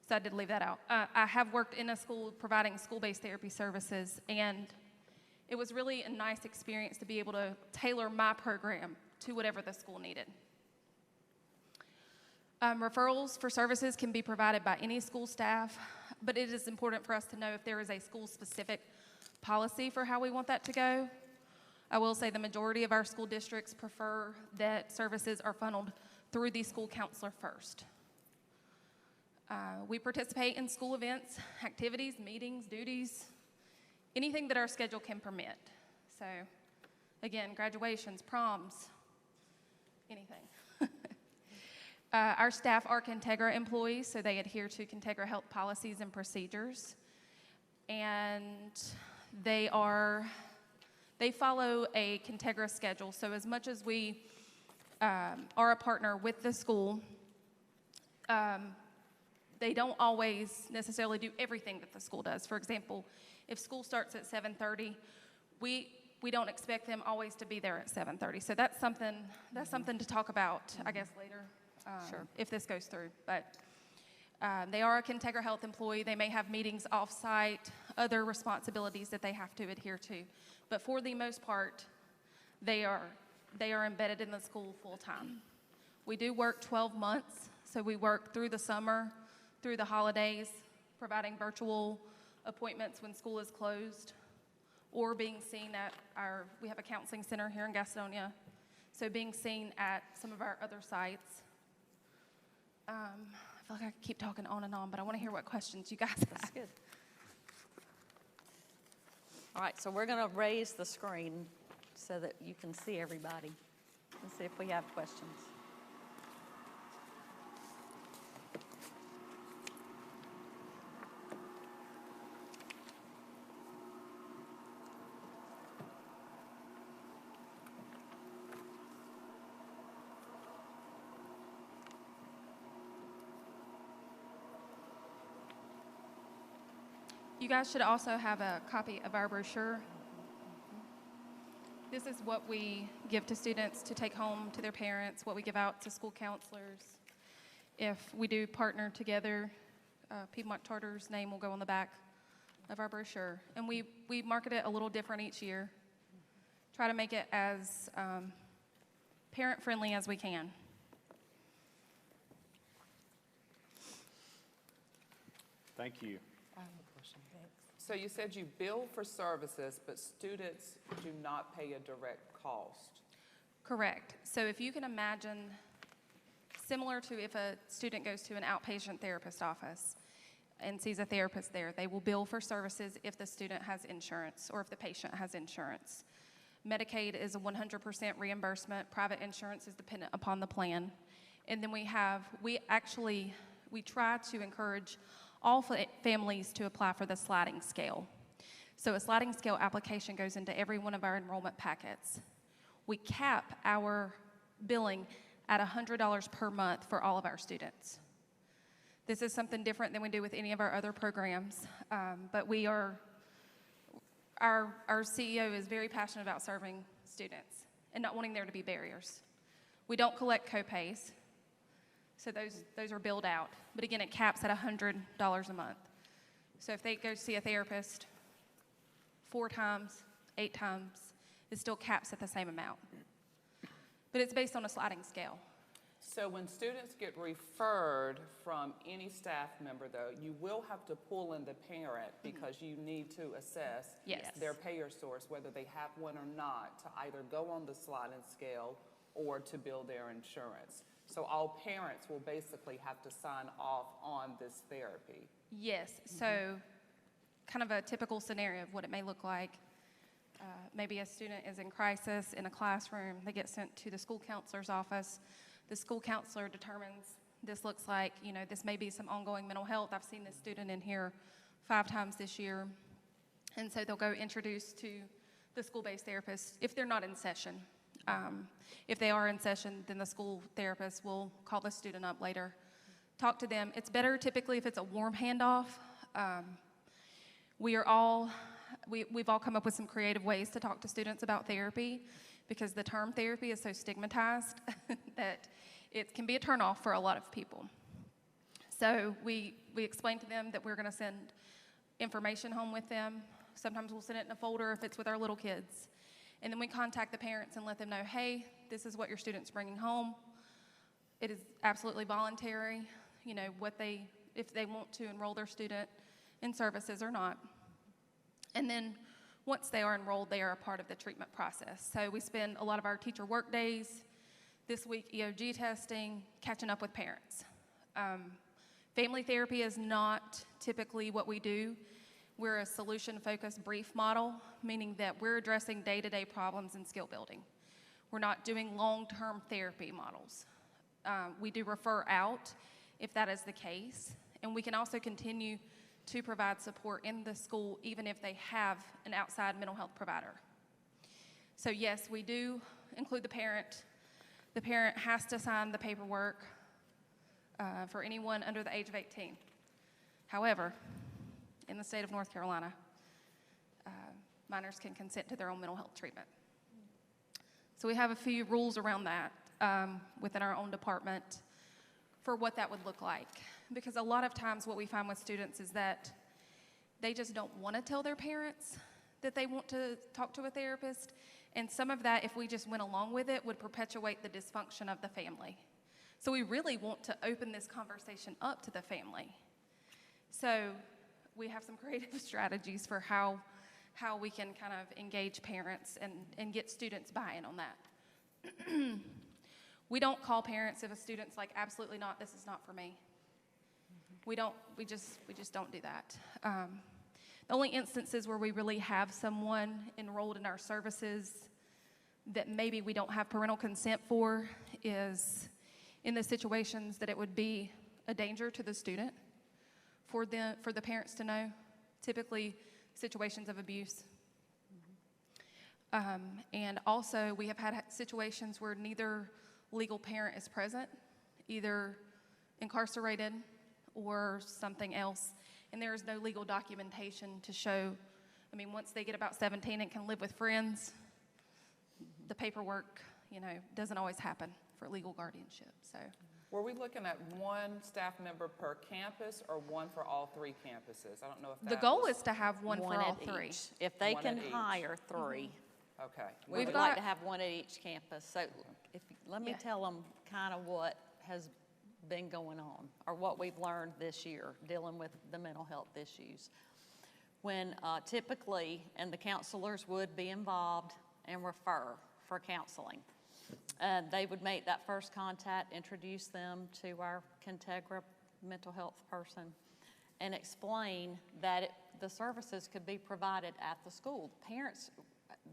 so I did leave that out. I have worked in a school providing school-based therapy services, and it was really a nice experience to be able to tailor my program to whatever the school needed. Referrals for services can be provided by any school staff, but it is important for us to know if there is a school-specific policy for how we want that to go. I will say the majority of our school districts prefer that services are funneled through the school counselor first. We participate in school events, activities, meetings, duties, anything that our schedule can permit. So, again, graduations, proms, anything. Our staff are Contegra employees, so they adhere to Contegra health policies and procedures. And they follow a Contegra schedule. So as much as we are a partner with the school, they don't always necessarily do everything that the school does. For example, if school starts at 7:30, we don't expect them always to be there at 7:30. So that's something to talk about, I guess, later, sure, if this goes through. But they are a Contegra Health employee. They may have meetings off-site, other responsibilities that they have to adhere to. But for the most part, they are embedded in the school full-time. We do work 12 months, so we work through the summer, through the holidays, providing virtual appointments when school is closed, or being seen at we have a counseling center here in Gastonia, so being seen at some of our other sites. I feel like I could keep talking on and on, but I want to hear what questions you guys have. That's good. All right, so we're going to raise the screen so that you can see everybody and see if we have questions. You guys should also have a copy of our brochure. This is what we give to students to take home to their parents, what we give out to school counselors. If we do partner together, Piedmont Charter's name will go on the back of our brochure. And we market it a little different each year. Try to make it as parent-friendly as we can. Thank you. I have a question. So you said you bill for services, but students do not pay a direct cost. Correct. So if you can imagine, similar to if a student goes to an outpatient therapist office and sees a therapist there, they will bill for services if the student has insurance or if the patient has insurance. Medicaid is a 100% reimbursement. Private insurance is dependent upon the plan. And then we try to encourage all families to apply for the sliding scale. So a sliding scale application goes into every one of our enrollment packets. We cap our billing at $100 per month for all of our students. This is something different than we do with any of our other programs, but our CEO is very passionate about serving students and not wanting there to be barriers. We don't collect copays, so those are billed out. But again, it caps at $100 a month. So if they go see a therapist 4 times, 8 times, it still caps at the same amount. But it's based on a sliding scale. So when students get referred from any staff member, though, you will have to pull in the parent because you need to assess their payer source, whether they have one or not, to either go on the sliding scale or to bill their insurance. So all parents will basically have to sign off on this therapy. Yes, so kind of a typical scenario of what it may look like. Maybe a student is in crisis in a classroom. They get sent to the school counselor's office. The school counselor determines this looks like, this may be some ongoing mental health. I've seen this student in here 5 times this year. And so they'll go introduce to the school-based therapist if they're not in session. If they are in session, then the school therapist will call the student up later, talk to them. It's better typically if it's a warm handoff. We've all come up with some creative ways to talk to students about therapy because the term therapy is so stigmatized that it can be a turnoff for a lot of people. So we explain to them that we're going to send information home with them. Sometimes we'll send it in a folder if it's with our little kids. And then we contact the parents and let them know, hey, this is what your student's bringing home. It is absolutely voluntary, if they want to enroll their student in services or not. And then once they are enrolled, they are a part of the treatment process. So we spend a lot of our teacher work days, this week EOG testing, catching up with parents. Family therapy is not typically what we do. We're a solution-focused brief model, meaning that we're addressing day-to-day problems in skill building. We're not doing long-term therapy models. We do refer out if that is the case, and we can also continue to provide support in the school even if they have an outside mental health provider. So yes, we do include the parent. The parent has to sign the paperwork for anyone under the age of 18. However, in the state of North Carolina, minors can consent to their own mental health treatment. So we have a few rules around that within our own department for what that would look like. Because a lot of times what we find with students is that they just don't want to tell their parents that they want to talk to a therapist. And some of that, if we just went along with it, would perpetuate the dysfunction of the family. So we really want to open this conversation up to the family. So we have some creative strategies for how we can kind of engage parents and get students buy-in on that. We don't call parents if a student's like, absolutely not, this is not for me. We just don't do that. The only instances where we really have someone enrolled in our services that maybe we don't have parental consent for is in the situations that it would be a danger to the student for the parents to know, typically situations of abuse. And also we have had situations where neither legal parent is present, either incarcerated or something else, and there is no legal documentation to show. I mean, once they get about 17 and can live with friends, the paperwork, doesn't always happen for legal guardianship, so. Were we looking at one staff member per campus or one for all 3 campuses? I don't know if that The goal was- is to have one for all 3. Each. If they One can at each. hire 3. Okay. We We've would like got- to have one at each campus. So let me Yeah. tell them kind of what has been going on or what we've learned this year dealing with the mental health issues. When typically, and the counselors would be involved and refer for counseling. They would make that first contact, introduce them to our Contegra mental health person, and explain that the services could be provided at the school. Parents,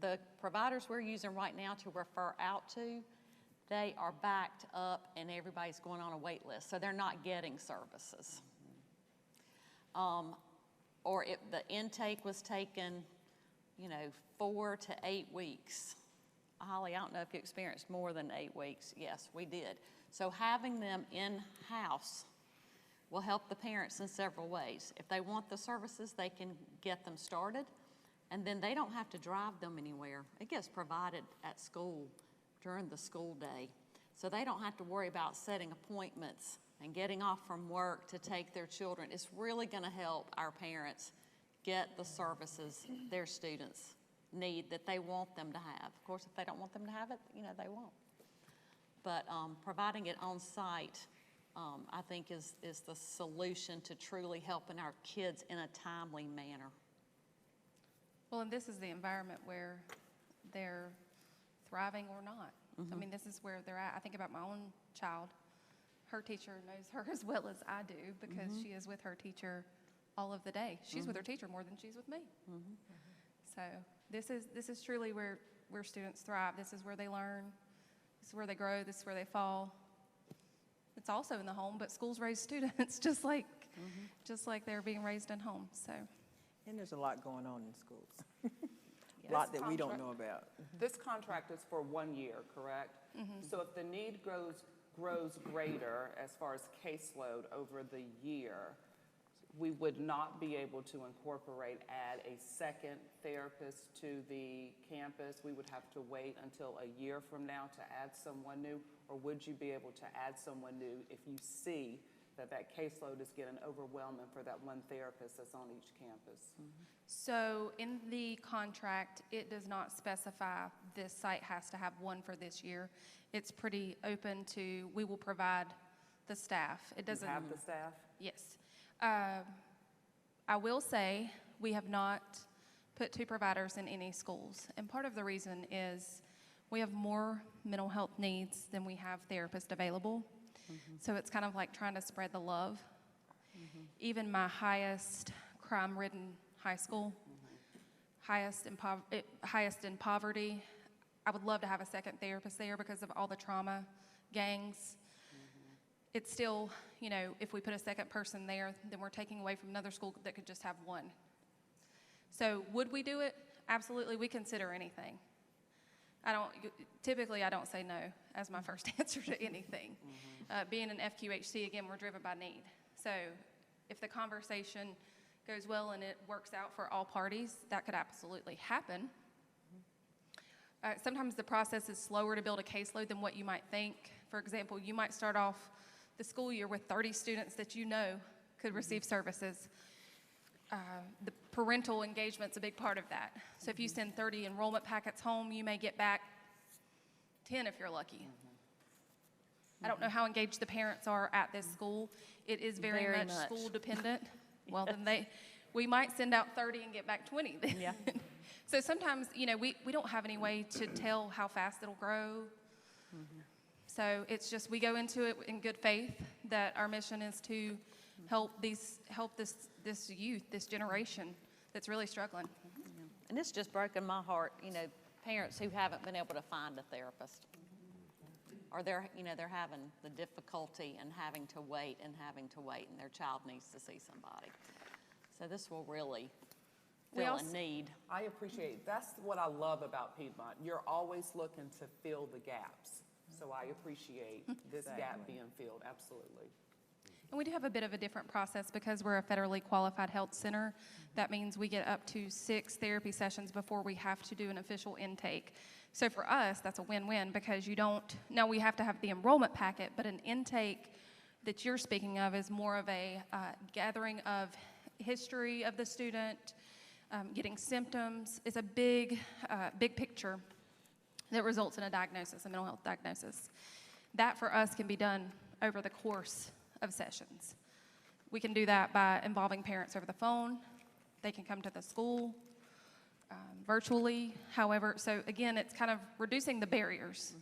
the providers we're using right now to refer out to, they are backed up and everybody's going on a wait list, so they're not getting services. Or if the intake was taken, 4 to 8 weeks. Holly, I don't know if you experienced more than 8 weeks. Yes, we did. So having them in-house will help the parents in several ways. If they want the services, they can get them started, and then they don't have to drive them anywhere. It gets provided at school during the school day. So they don't have to worry about setting appointments and getting off from work to take their children. It's really going to help our parents get the services their students need that they want them to have. Of course, if they don't want them to have it, they won't. But providing it on site, I think is the solution to truly helping our kids in a timely manner. Well, and this is the environment where they're thriving or not. I mean, this is where they're at. I think about my own child. Her teacher knows her as well as I do because she is with her teacher all of the day. She's with her teacher more than she's with me. So this is truly where students thrive. This is where they learn. This is where they grow. This is where they fall. It's also in the home, but schools raise students just like they're being raised in home. So. And there's a lot going on in schools. Yes. A lot that we don't know about. This contract is for 1 year, correct? So if the need grows greater as far as caseload over the year, we would not be able to add a second therapist to the campus. We would have to wait until a year from now to add someone new, or would you be able to add someone new if you see that caseload is getting overwhelming for that one therapist that's on each campus? So in the contract, it does not specify this site has to have one for this year. It's pretty open to, we will provide the staff. It doesn't. You have the staff? Yes. I will say we have not put 2 providers in any schools. And part of the reason is we have more mental health needs than we have therapists available. So it's kind of like trying to spread the love. Even my highest crime-ridden high school, highest in poverty, I would love to have a second therapist there because of all the trauma, gangs. It's still, if we put a second person there, then we're taking away from another school that could just have one. So would we do it? Absolutely, we consider anything. Typically I don't say no as my first answer to anything. Being an FQHC, again, we're driven by need. So if the conversation goes well and it works out for all parties, that could absolutely happen. Sometimes the process is slower to build a caseload than what you might think. For example, you might start off the school year with 30 students that could receive services. The parental engagement's a big part of that. So if you send 30 enrollment packets home, you may get back 10 if you're lucky. I don't know how engaged the parents are at this school. It is very much school dependent. Well, then we might send out 30 and get back 20 then. Yeah. So sometimes, we don't have any way to tell how fast it'll grow. So it's just, we go into it in good faith that our mission is to help this youth, this generation that's really struggling. And it's just broken my heart, parents who haven't been able to find a therapist. Or they're having the difficulty and having to wait, and their child needs to see somebody. So this will really fill a need. I appreciate, that's what I love about Piedmont. You're always looking to fill the gaps. So I appreciate this gap being filled, absolutely. And we do have a bit of a different process because we're a federally qualified health center. That means we get up to 6 therapy sessions before we have to do an official intake. So for us, that's a win-win because you don't, now we have to have the enrollment packet, but an intake that you're speaking of is more of a gathering of history of the student, getting symptoms. It's a big picture that results in a diagnosis, a mental health diagnosis. That for us can be done over the course of sessions. We can do that by involving parents over the phone. They can come to the school virtually. However, so again, it's kind of reducing the barriers.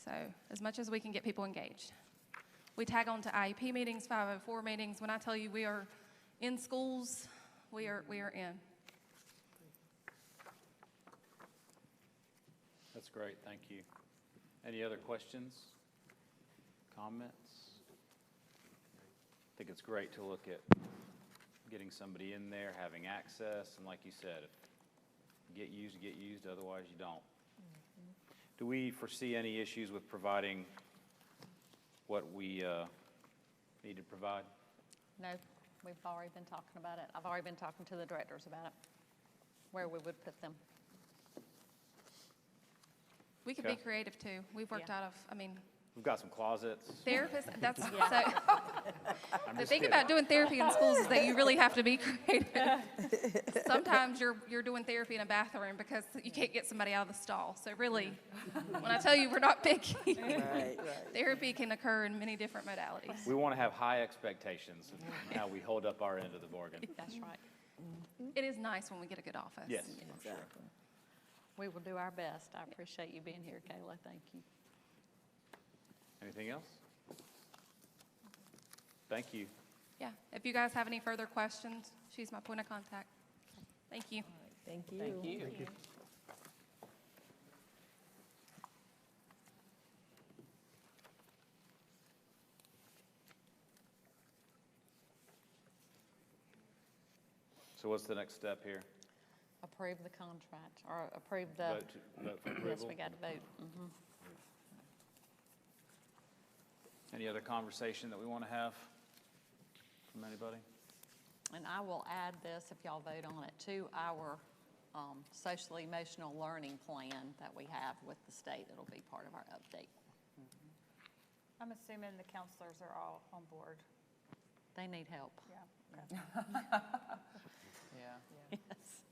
So as much as we can get people engaged. We tag on to IEP meetings, 504 meetings. When I tell you we are in schools, we are in. That's great, thank you. Any other questions, comments? I think it's great to look at getting somebody in there, having access, and like you said, if you get used, otherwise you don't. Do we foresee any issues with providing what we need to provide? No, we've already been talking about it. I've already been talking to the directors about it, where we would put them. We could Okay. be creative too. We've worked out of, I mean, We've got some closets. therapists, that's, Yeah. so, the thing about doing therapy in schools is that you really have to be creative. Sometimes you're doing therapy in a bathroom because you can't get somebody out of the stall. So really, when I tell you we're not picky, therapy can occur in many different modalities. We want to have high expectations of how we hold up our end of the bargain. That's right. It is nice when we get a good office. Yes, I'm sure. We will do our best. I appreciate you being here, Kayla. Thank you. Anything else? Thank you. Yeah, if you guys have any further questions, she's my point of contact. Thank you. Thank you. Thank you. Thank you. So what's the next step here? Approve the contract, or approve the, Vote for yes, approval? we got to vote. Mhm. Any other conversation that we want to have from anybody? And I will add this, if y'all vote on it, to our social emotional learning plan that we have with the state. It'll be part of our update. I'm assuming the counselors are all on board. They need help. Yeah. Yeah. Yes.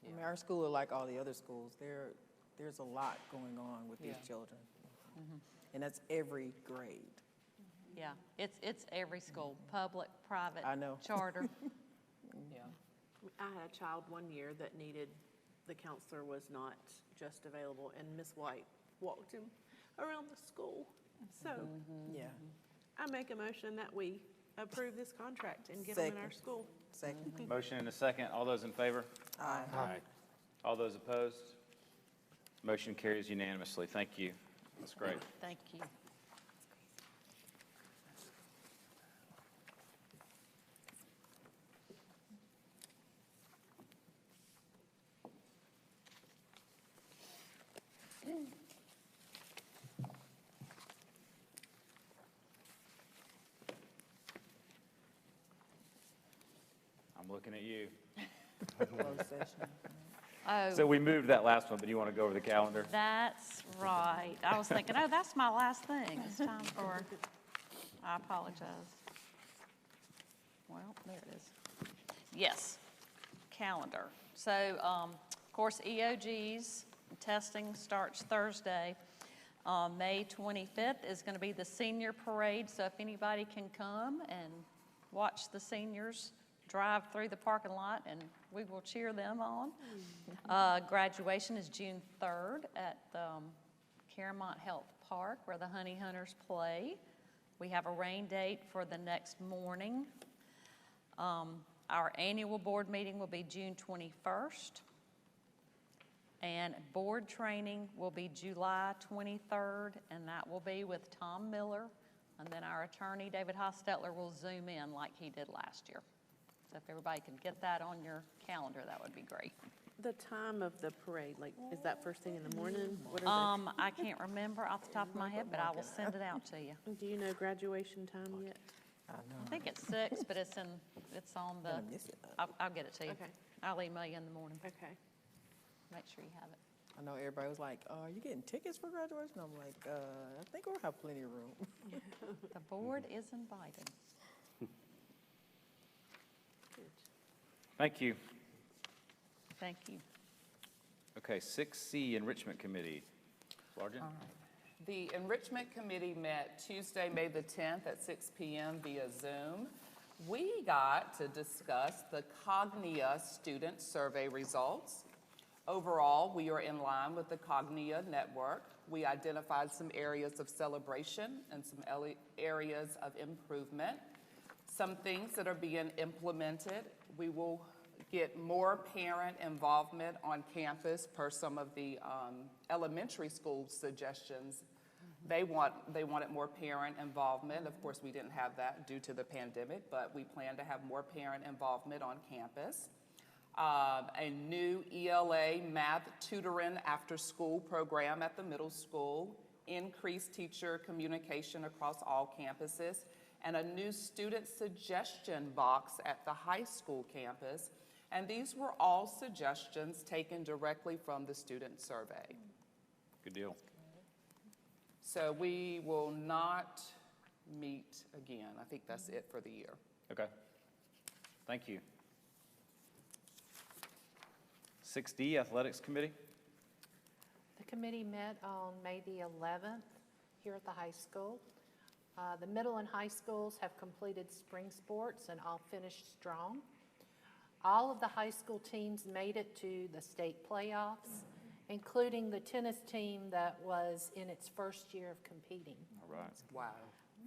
I mean, our school, like all the other schools, there's a lot going on with these Yeah. children. And that's every grade. Yeah, it's every school, public, private, I know. charter. Yeah. I had a child one year that needed, the counselor was not just available, and Miss White walked him around the school. So Yeah. I make a motion that we approve this contract and get them in our Second. school. Second. Motion and a second. All those in favor? Aye. Aye. All those opposed? Motion carries unanimously. Thank you. That's great. Thank you. I'm looking at you. Closed session. Oh. So we moved that last one, but you want to go over the calendar? That's right. I was thinking, oh, that's my last thing. It's time for, I apologize. Well, there it is. Yes, calendar. So, of course, EOG's testing starts Thursday. May 25th is going to be the senior parade, so if anybody can come and watch the seniors drive through the parking lot, and we will cheer them on. Graduation is June 3rd at Caramont Health Park, where the Honey Hunters play. We have a rain date for the next morning. Our annual board meeting will be June 21st. And board training will be July 23rd, and that will be with Tom Miller. And then our attorney, David Hostetler, will Zoom in like he did last year. So if everybody can get that on your calendar, that would be great. The time of the parade, like, is that first thing in the morning? What are I can't remember off the top of my head, but I will send it out to you. do you know graduation time yet? I think it's 6, but it's on the, Gonna miss it. I'll get it to you. Okay. I'll email you in the morning. Okay. Make sure you have it. I know everybody was like, are you getting tickets for graduation? I'm like, I think we'll have plenty of room. The board is invited. Thank you. Thank you. Okay, 6C, Enrichment Committee. Sergeant? The Enrichment Committee met Tuesday, May the 10th at 6 p.m. via Zoom. We got to discuss the Cognia student survey results. Overall, we are in line with the Cognia network. We identified some areas of celebration and some areas of improvement. Some things that are being implemented. We will get more parent involvement on campus per some of the elementary school suggestions. They wanted more parent involvement. Of course, we didn't have that due to the pandemic, but we plan to have more parent involvement on campus. A new ELA math tutoring after-school program at the middle school, increased teacher communication across all campuses, and a new student suggestion box at the high school campus. And these were all suggestions taken directly from the student survey. Good deal. So we will not meet again. I think that's it for the year. Okay. Thank you. 6D, Athletics Committee. The committee met on May the 11th here at the high school. The middle and high schools have completed spring sports and all finished strong. All of the high school teams made it to the state playoffs, including the tennis team that was in its first year of competing. All right. Wow.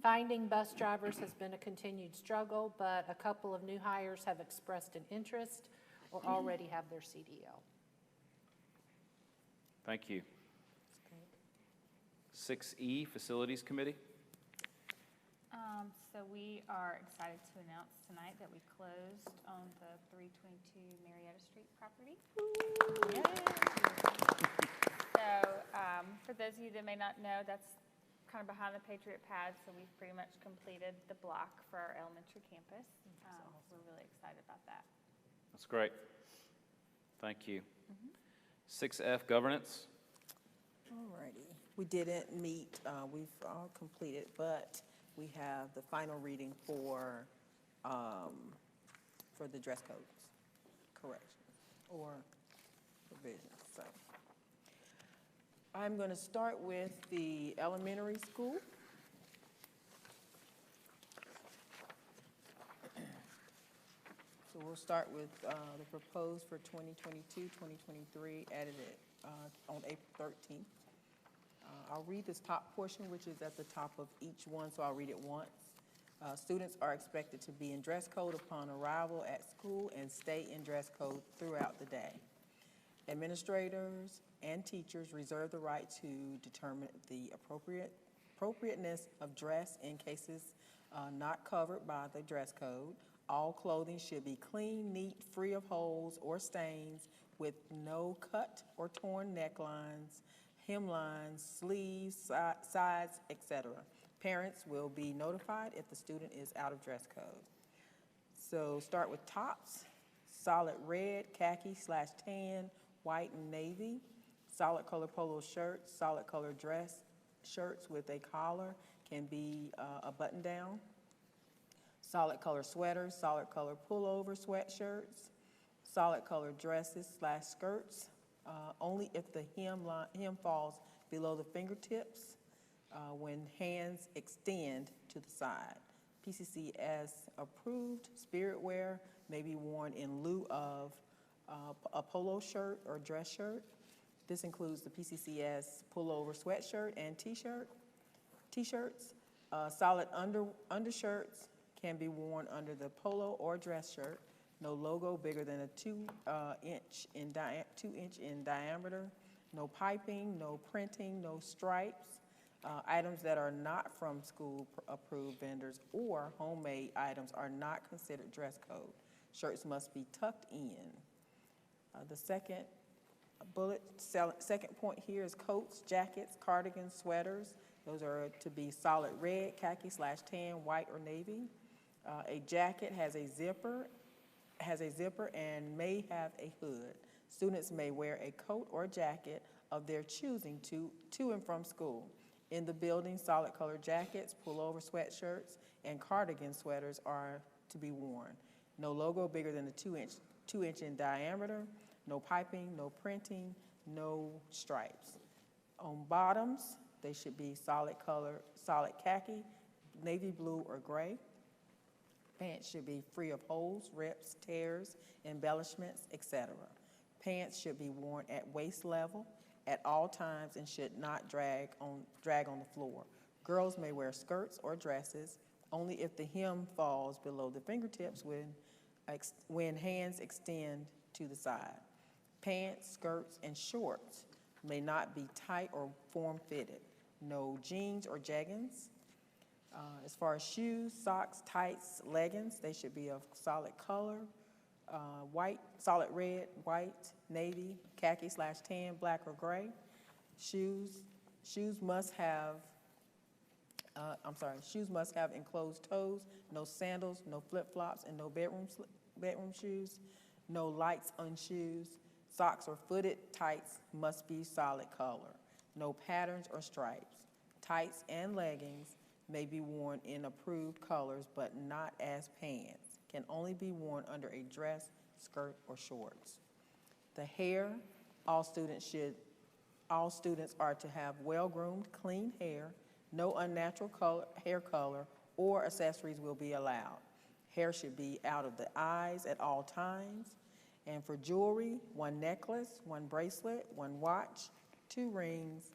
Finding bus drivers has been a continued struggle, but a couple of new hires have expressed an interest or already have their CDL. Thank you. 6E, Facilities Committee. So we are excited to announce tonight that we closed on the 322 Marietta Street property. So for those of you that may not know, that's kind of behind the Patriot Pad, so we've pretty much completed the block for our elementary campus. We're really excited about that. That's great. Thank you. 6F, Governance. All righty. We didn't meet, we've all completed, but we have the final reading for the dress codes, corrections, or revisions. So I'm going to start with the elementary school. So we'll start with the proposed for 2022-2023, added it on April 13th. I'll read this top portion, which is at the top of each one, so I'll read it once. Students are expected to be in dress code upon arrival at school and stay in dress code throughout the day. Administrators and teachers reserve the right to determine the appropriateness of dress in cases not covered by the dress code. All clothing should be clean, neat, free of holes or stains, with no cut or torn necklines, hemlines, sleeves, sides, etc. Parents will be notified if the student is out of dress code. So start with tops: solid red, khaki/tan, white and navy, solid color polo shirts, solid color dress shirts with a collar, can be a button down, solid color sweaters, solid color pullover sweatshirts, solid color dresses/skirts, only if the hem falls below the fingertips when hands extend to the side. PCCS approved spirit wear may be worn in lieu of a polo shirt or dress shirt. This includes the PCCS pullover sweatshirt and t-shirts. Solid undershirts can be worn under the polo or dress shirt. No logo bigger than a 2 inch in diameter. No piping, no printing, no stripes. Items that are not from school-approved vendors or homemade items are not considered dress code. Shirts must be tucked in. The second point here is coats, jackets, cardigans, sweaters. Those are to be solid red, khaki/tan, white or navy. A jacket has a zipper and may have a hood. Students may wear a coat or jacket of their choosing to and from school. In the building, solid colored jackets, pullover sweatshirts, and cardigan sweaters are to be worn. No logo bigger than a 2 inch in diameter, no piping, no printing, no stripes. On bottoms, they should be solid color, solid khaki, navy blue or gray. Pants should be free of holes, rips, tears, embellishments, etc. Pants should be worn at waist level at all times and should not drag on the floor. Girls may wear skirts or dresses only if the hem falls below the fingertips when hands extend to the side. Pants, skirts, and shorts may not be tight or form-fitted. No jeans or jeggings. As far as shoes, socks, tights, leggings, they should be of solid color, white, solid red, white, navy, khaki/tan, black, or gray. Shoes must have enclosed toes, no sandals, no flip-flops, and no bedroom shoes, no lights on shoes. Socks or footed tights must be solid color, no patterns or stripes. Tights and leggings may be worn in approved colors, but not as pants. Can only be worn under a dress, skirt, or shorts. The hair, all students are to have well-groomed, clean hair. No unnatural hair color or accessories will be allowed. Hair should be out of the eyes at all times. And for jewelry, 1 necklace, 1 bracelet, 1 watch, 2 rings,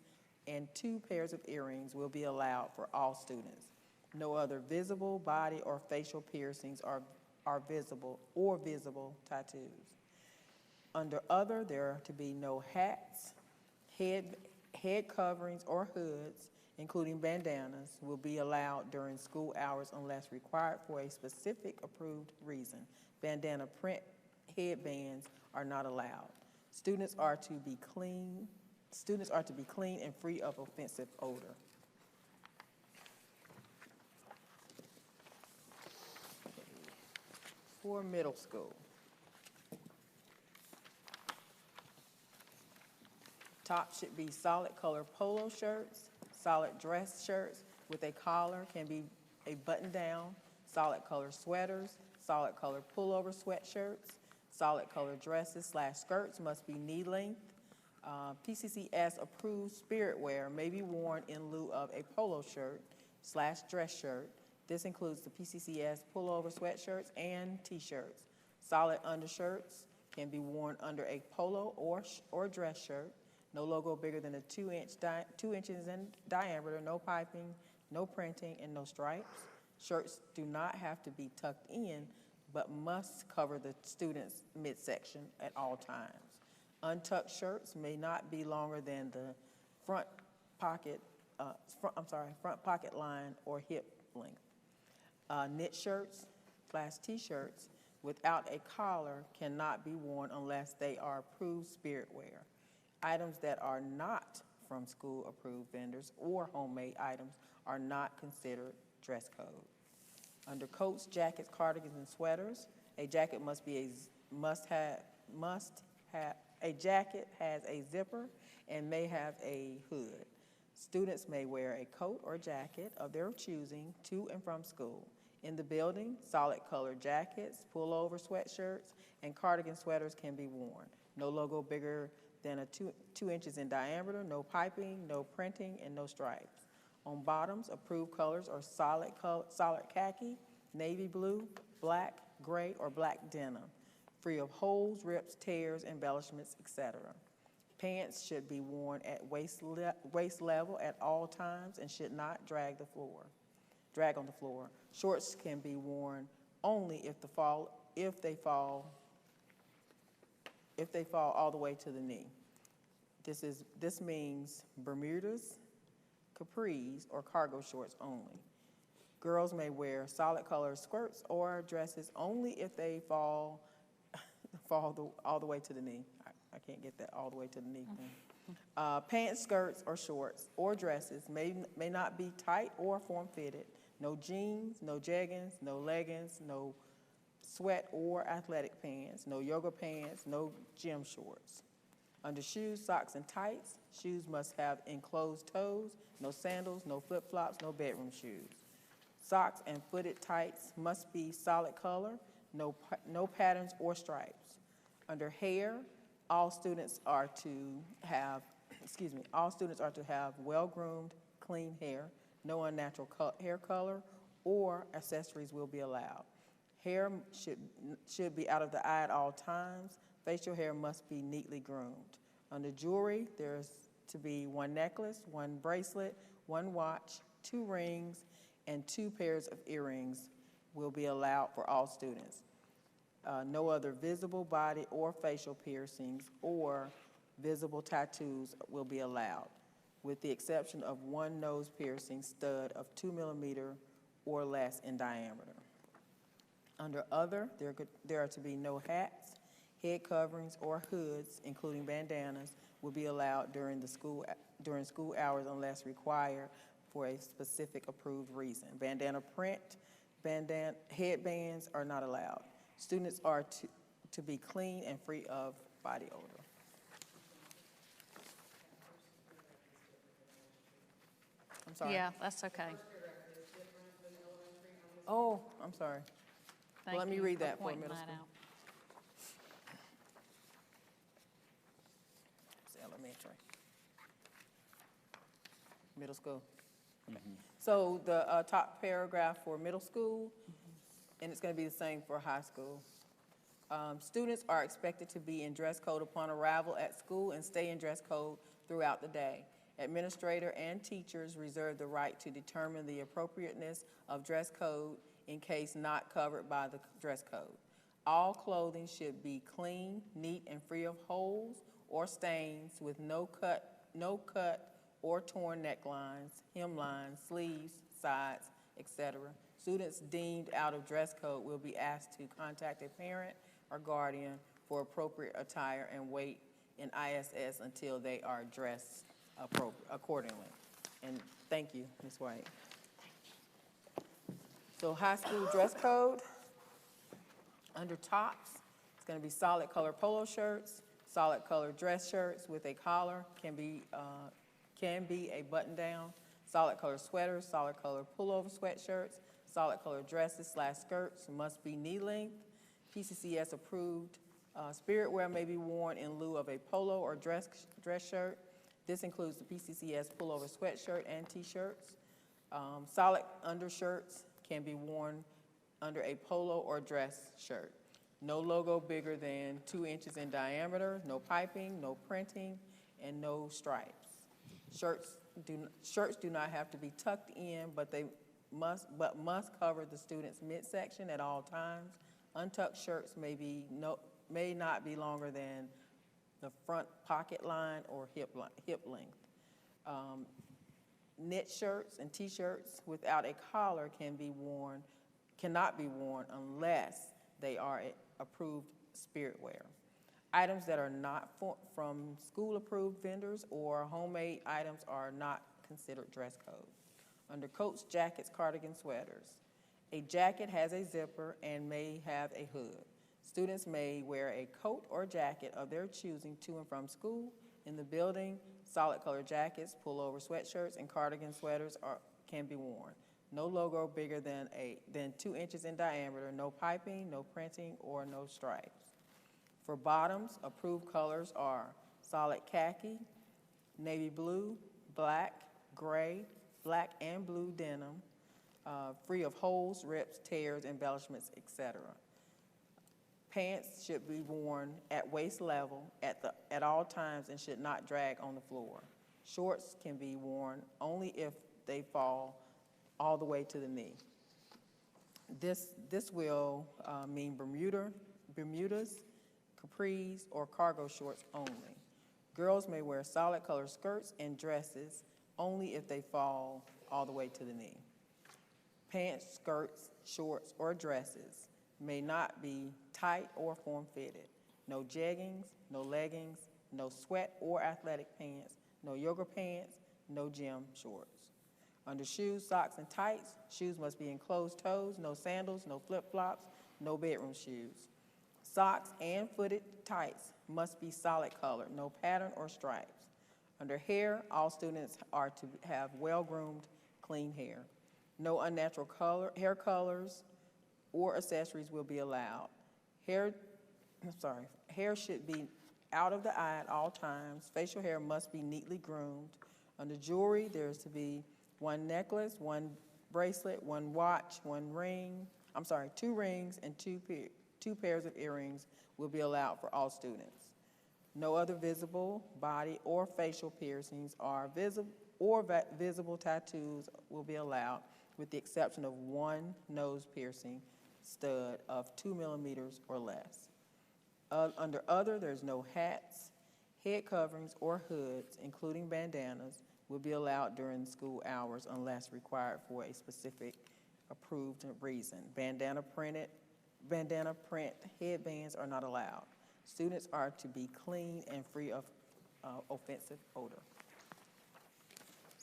and 2 pairs of earrings will be allowed for all students. No other visible body or facial piercings are visible tattoos. Under other, there are to be no hats, head coverings, or hoods, including bandanas, will be allowed during school hours unless required for a specific approved reason. Bandana print headbands are not allowed. Students are to be clean and free of offensive odor. For middle school, top should be solid color polo shirts, solid dress shirts with a collar, can be a button down, solid color sweaters, solid color pullover sweatshirts, solid color dresses/skirts must be knee length. PCCS approved spirit wear may be worn in lieu of a polo shirt/dress shirt. This includes the PCCS pullover sweatshirts and t-shirts. Solid undershirts can be worn under a polo or dress shirt. No logo bigger than a 2 inches in diameter, no piping, no printing, and no stripes. Shirts do not have to be tucked in, but must cover the student's midsection at all times. Untucked shirts may not be longer than the front pocket line or hip length. Knit shirts/t-shirts without a collar cannot be worn unless they are approved spirit wear. Items that are not from school-approved vendors or homemade items are not considered dress code. Under coats, jackets, cardigans, and sweaters, a jacket a jacket has a zipper and may have a hood. Students may wear a coat or jacket of their choosing to and from school. In the building, solid colored jackets, pullover sweatshirts, and cardigan sweaters can be worn. No logo bigger than a 2 inches in diameter, no piping, no printing, and no stripes. On bottoms, approved colors are solid khaki, navy blue, black, gray, or black denim, free of holes, rips, tears, embellishments, etc. Pants should be worn at waist level at all times and should not drag on the floor. Shorts can be worn only if they fall all the way to the knee. This means Bermudas, capris, or cargo shorts only. Girls may wear solid color skirts or dresses only if they fall all the way to the knee. I can't get that all the way to the knee thing. Pants, skirts, or shorts, or dresses may not be tight or form-fitted. No jeans, no jeggings, no leggings, no sweat or athletic pants, no yoga pants, no gym shorts. Under shoes, socks, and tights, shoes must have enclosed toes, no sandals, no flip-flops, no bedroom shoes. Socks and footed tights must be solid color, no patterns or stripes. Under hair, all students are to have well-groomed, clean hair. No unnatural hair color or accessories will be allowed. Hair should be out of the eye at all times. Facial hair must be neatly groomed. Under jewelry, there's to be 1 necklace, 1 bracelet, 1 watch, 2 rings, and 2 pairs of earrings will be allowed for all students. No other visible body or facial piercings or visible tattoos will be allowed, with the exception of 1 nose piercing stud of 2 millimeter or less in diameter. Under other, there are to be no hats, head coverings, or hoods, including bandanas, will be allowed during school hours unless required for a specific approved reason. Bandana print, headbands are not allowed. Students are to be clean and free of body odor. I'm sorry. Yeah, that's okay. Oh, I'm sorry. Thank Let me you read for that for pointing middle that school. out. It's elementary. Middle school. Okay. So the top paragraph for middle school, and it's going to be the same for high school. Students are expected to be in dress code upon arrival at school and stay in dress code throughout the day. Administrator and teachers reserve the right to determine the appropriateness of dress code in case not covered by the dress code. All clothing should be clean, neat, and free of holes or stains, with no cut or torn necklines, hemlines, sleeves, sides, etc. Students deemed out of dress code will be asked to contact a parent or guardian for appropriate attire and wait in ISS until they are dressed accordingly. And thank you, Ms. White. So high school dress code, under tops, it's going to be solid color polo shirts, solid color dress shirts with a collar, can be a button down, solid color sweaters, solid color pullover sweatshirts, solid color dresses / skirts must be knee length. PCCS approved spirit wear may be worn in lieu of a polo or dress shirt. This includes the PCCS pullover sweatshirt and t-shirts. Solid undershirts can be worn under a polo or dress shirt. No logo bigger than 2 inches in diameter, no piping, no printing, and no stripes. Shirts do not have to be tucked in, but must cover the student's midsection at all times. Untucked shirts may not be longer than the front pocket line or hip length. Knit shirts and t-shirts without a collar cannot be worn unless they are approved spirit wear. Items that are not from school-approved vendors or homemade items are not considered dress code. Under coats, jackets, cardigan, sweaters, a jacket has a zipper and may have a hood. Students may wear a coat or jacket of their choosing to and from school. In the building, solid color jackets, pullover sweatshirts, and cardigan sweaters can be worn. No logo bigger than 2 inches in diameter, no piping, no printing, or no stripes. For bottoms, approved colors are solid khaki, navy blue, black, gray, black and blue denim, free of holes, rips, tears, embellishments, etc. Pants should be worn at waist level at all times and should not drag on the floor. Shorts can be worn only if they fall all the way to the knee. This will mean Bermudas, capris, or cargo shorts only. Girls may wear solid color skirts and dresses only if they fall all the way to the knee. Pants, skirts, shorts, or dresses may not be tight or form-fitted. No jeggings, no leggings, no sweat or athletic pants, no yoga pants, no gym shorts. Under shoes, socks, and tights, shoes must be enclosed toes, no sandals, no flip-flops, no bedroom shoes. Socks and footed tights must be solid color, no pattern or stripes. Under hair, all students are to have well-groomed, clean hair. No unnatural hair colors or accessories will be allowed. Hair should be out of the eye at all times. Facial hair must be neatly groomed. Under jewelry, there's to be one necklace, one bracelet, one watch, two rings, and two pairs of earrings will be allowed for all students. No other visible body or facial piercings visible tattoos will be allowed, with the exception of one nose piercing stud of 2 millimeters or less. Under other, there's no hats, head coverings, or hoods, including bandanas, will be allowed during school hours unless required for a specific approved reason. Bandana print headbands are not allowed. Students are to be clean and free of offensive odor.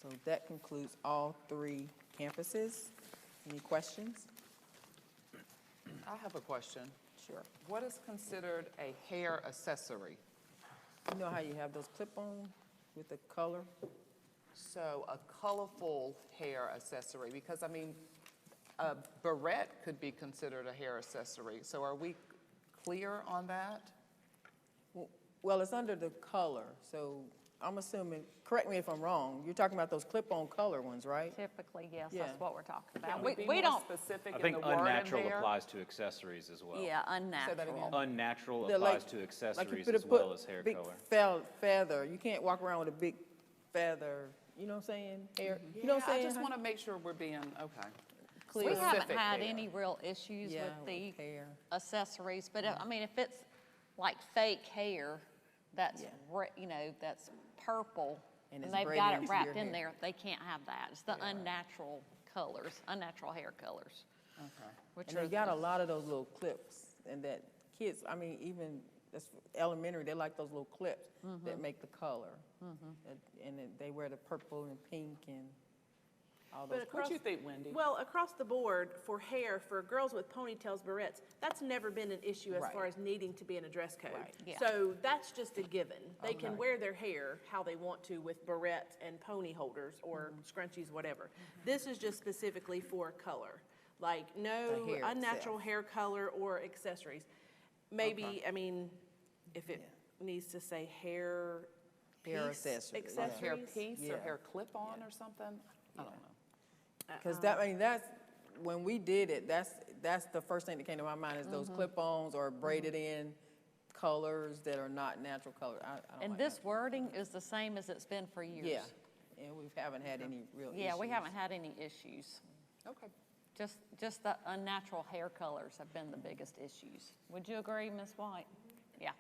So that concludes all 3 campuses. Any questions? I have a question. Sure. What is considered a hair accessory? You know how you have those clip-on with the color? So a colorful hair accessory, because I mean, a barrette could be considered a hair accessory. So are we clear on that? Well, it's under the color, so I'm assuming, correct me if I'm wrong, you're talking about those clip-on color ones, right? Typically, yes, Yeah. that's what we're talking about. Can we be We more don't, specific I in think the word in unnatural there? applies to accessories as well. yeah, Say that again. unnatural. Unnatural They're applies like- to Like you accessories put as well as hair big color. feather. You can't walk around with a big feather, you know what I'm saying? Hair, you know what I'm I saying? just want to make sure we're being, okay. Clear. We haven't Specific had hair. any real issues Yeah, with the hair. accessories, but I mean, if it's like fake hair, that's, Yeah. that's purple, And and it's they've braided got it into wrapped your in hair. there, they can't have that. It's the unnatural colors, unnatural hair colors. Okay. Which And are they got a lot of those little clips, and that kids, I mean, even that's elementary, they like those little clips that make the color. And they wear the purple and pink and all those. But What across, do you think, Wendy? well, across the board, for hair, for girls with ponytails, barrettes, that's never been an issue as Right. far as needing to be in a dress code. Right. Yeah. So that's just a given. They can Okay. wear their hair how they want to with barrettes and pony holders or scrunchies, whatever. This is just specifically for color. Like, no The hair unnatural itself. hair color or accessories. Maybe, I mean, if it needs to say hair Hair piece accessory, yeah. Like hair accessories. piece or Yeah. hair clip-on or something? I don't know. Because that, I mean, that's, when we did it, that's the first thing that came to my mind is those clip-ons or braided in colors that are not natural color. I don't And like this wording is the same as it's been for years. Yeah, and we haven't had any real issues. Yeah, we haven't had any issues. Okay. Just the unnatural hair colors have been the biggest issues. Would you agree, Ms. White? Yeah.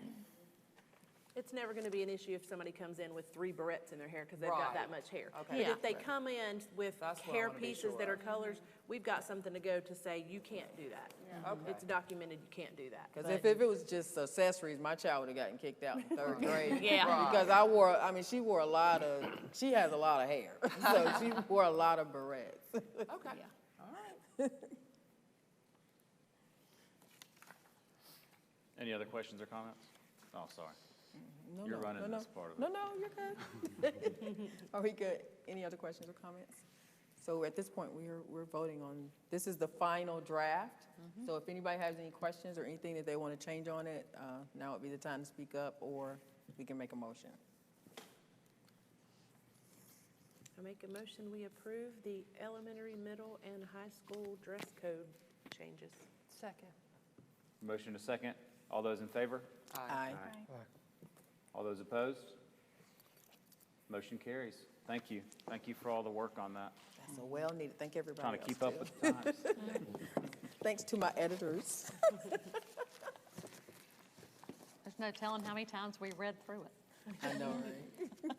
It's never going to be an issue if somebody comes in with 3 barrettes in their hair because they've got Right. that much hair. Okay. But Yeah. if they come in with That's what I hair wanna be pieces sure that are of. colors, we've got something to go to say, you can't do that. Okay. It's documented, you can't do that. Because But- if it was just accessories, my child would have gotten kicked out in 3rd grade. Yeah. Right. Because she wore a lot of, she has a lot of hair. So she wore a lot of barrettes. Okay. Yeah. All right. Any other questions or comments? Oh, sorry. No, You're no, running no, this part of it. No, you're good. Are we good? Any other questions or comments? So at this point, we're voting on, this is the final draft. So if anybody has any questions or anything that they want to change on it, now would be the time to speak up, or we can make a motion. I make a motion, we approve the elementary, middle, and high school dress code changes. Second. Motion to second. All those in favor? Aye. All those opposed? Motion carries. Thank you. Thank you for all the work on that. That's a well needed. Thank everybody Trying to else, keep up too. with the times. Thanks to my editors. There's no telling how many times we read through it. I know, right?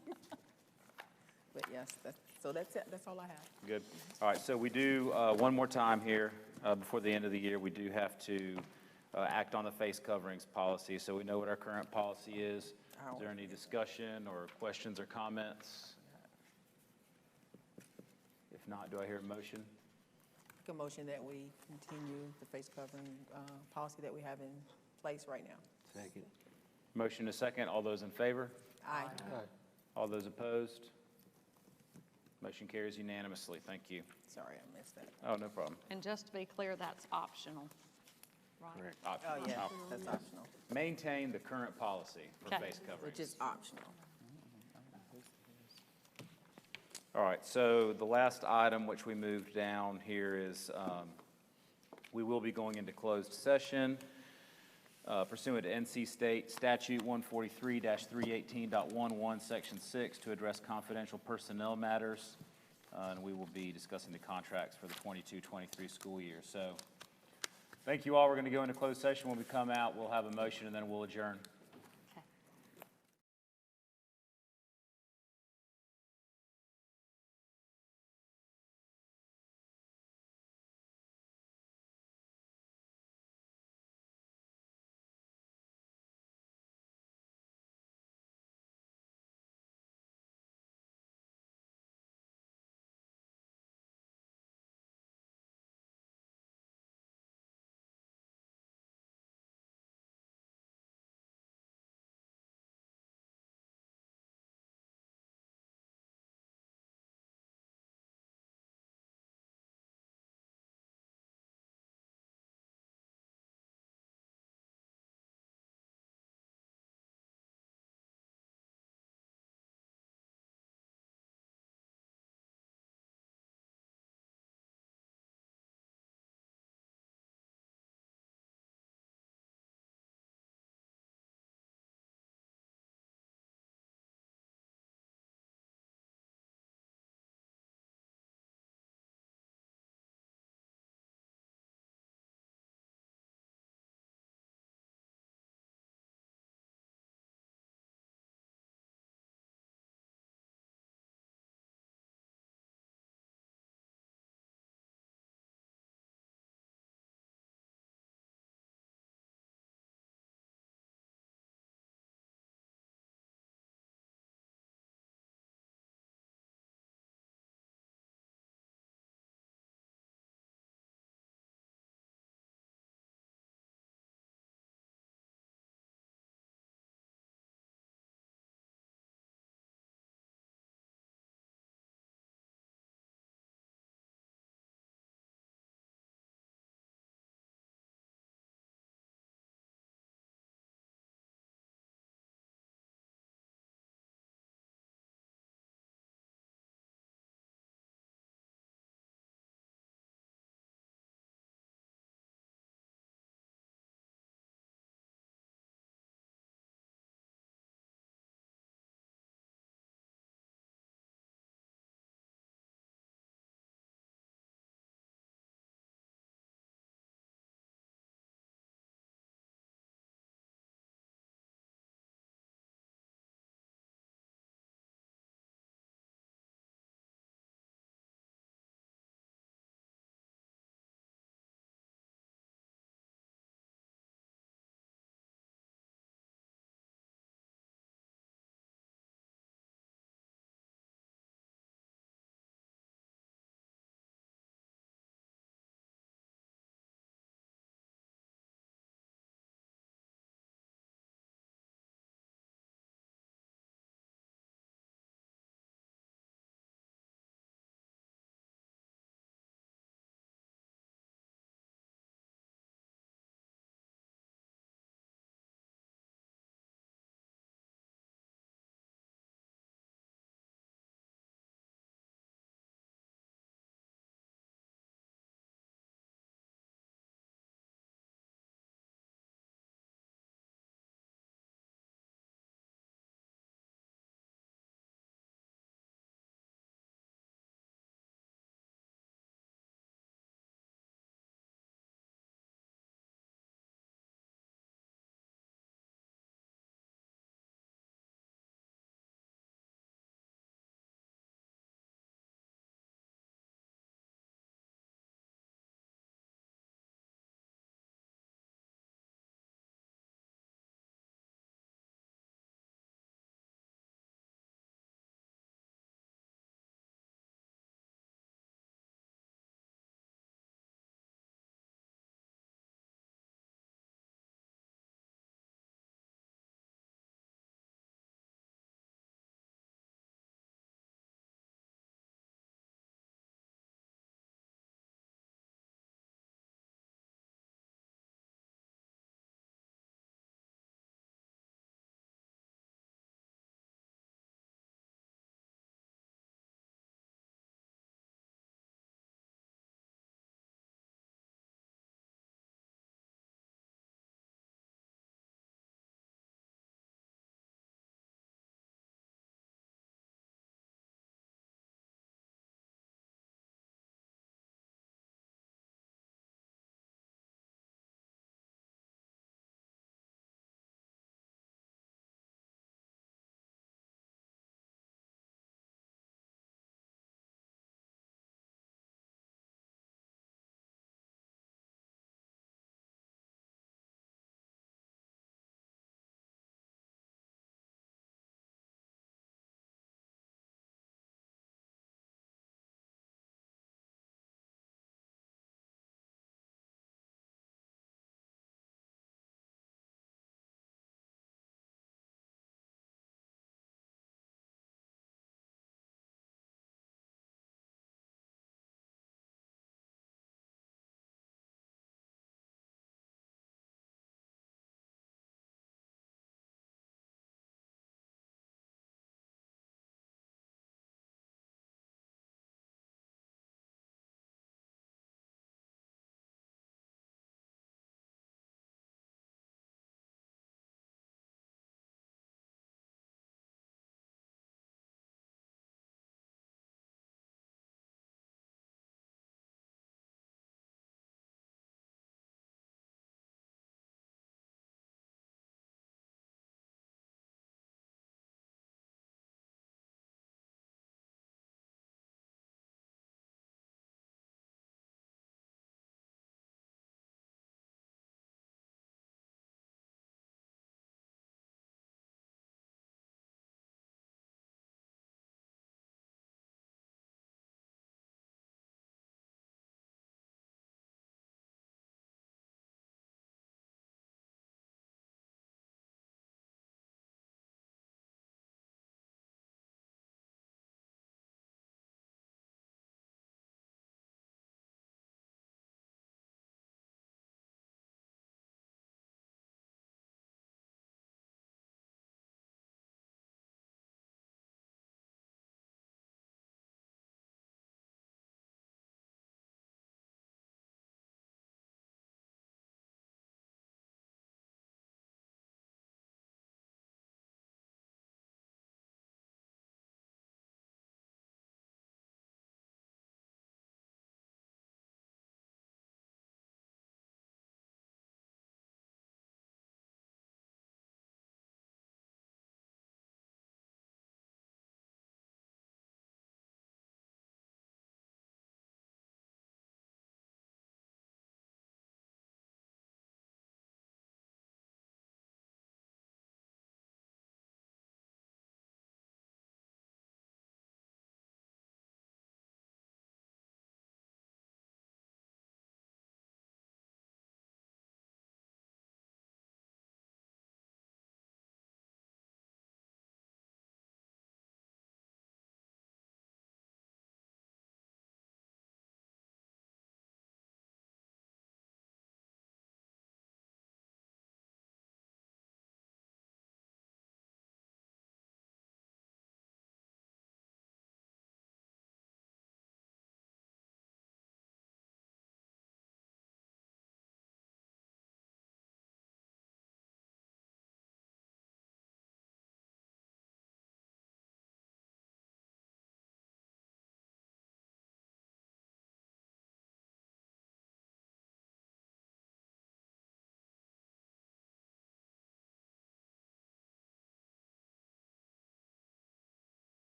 But yes, that's it. That's all I have. Good. All right, so we do, one more time here, before the end of the year, we do have to act on the face coverings policy. So we know what our current policy is. Is there any discussion or questions or comments? If not, do I hear a motion? Make a motion that we continue the face covering policy that we have in place right now. Second. Motion a second. All those in favor? Aye. All those opposed? Motion carries unanimously. Thank you. Sorry, I missed that. Oh, no problem. And just to be clear, that's optional, right? Correct. Oh, Optional. yeah, Optional. that's optional, Maintain the current policy for Okay. face coverings. which is optional. All right, so the last item which we moved down here is we will be going into closed session pursuant to NC State Statute 143-318.11, Section 6, to address confidential personnel matters. And we will be discussing the contracts for the 22-23 school year. So thank you all. We're going to go into closed session. When we come out, we'll have a motion and then we'll adjourn.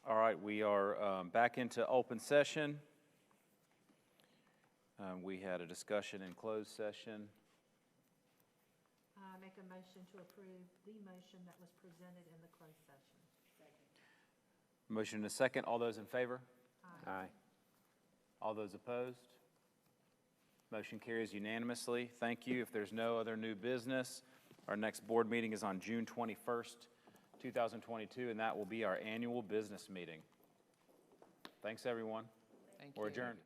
All right, we are back into open session. We had a discussion in closed session. Make a motion to approve the motion that was presented in the closed session. Motion and a second. All those in favor? Aye. All those opposed? Motion carries unanimously. Thank you. If there's no other new business, our next board meeting is on June 21st, 2022, and that will be our annual business meeting. Thanks, everyone. Thank you. We're adjourned.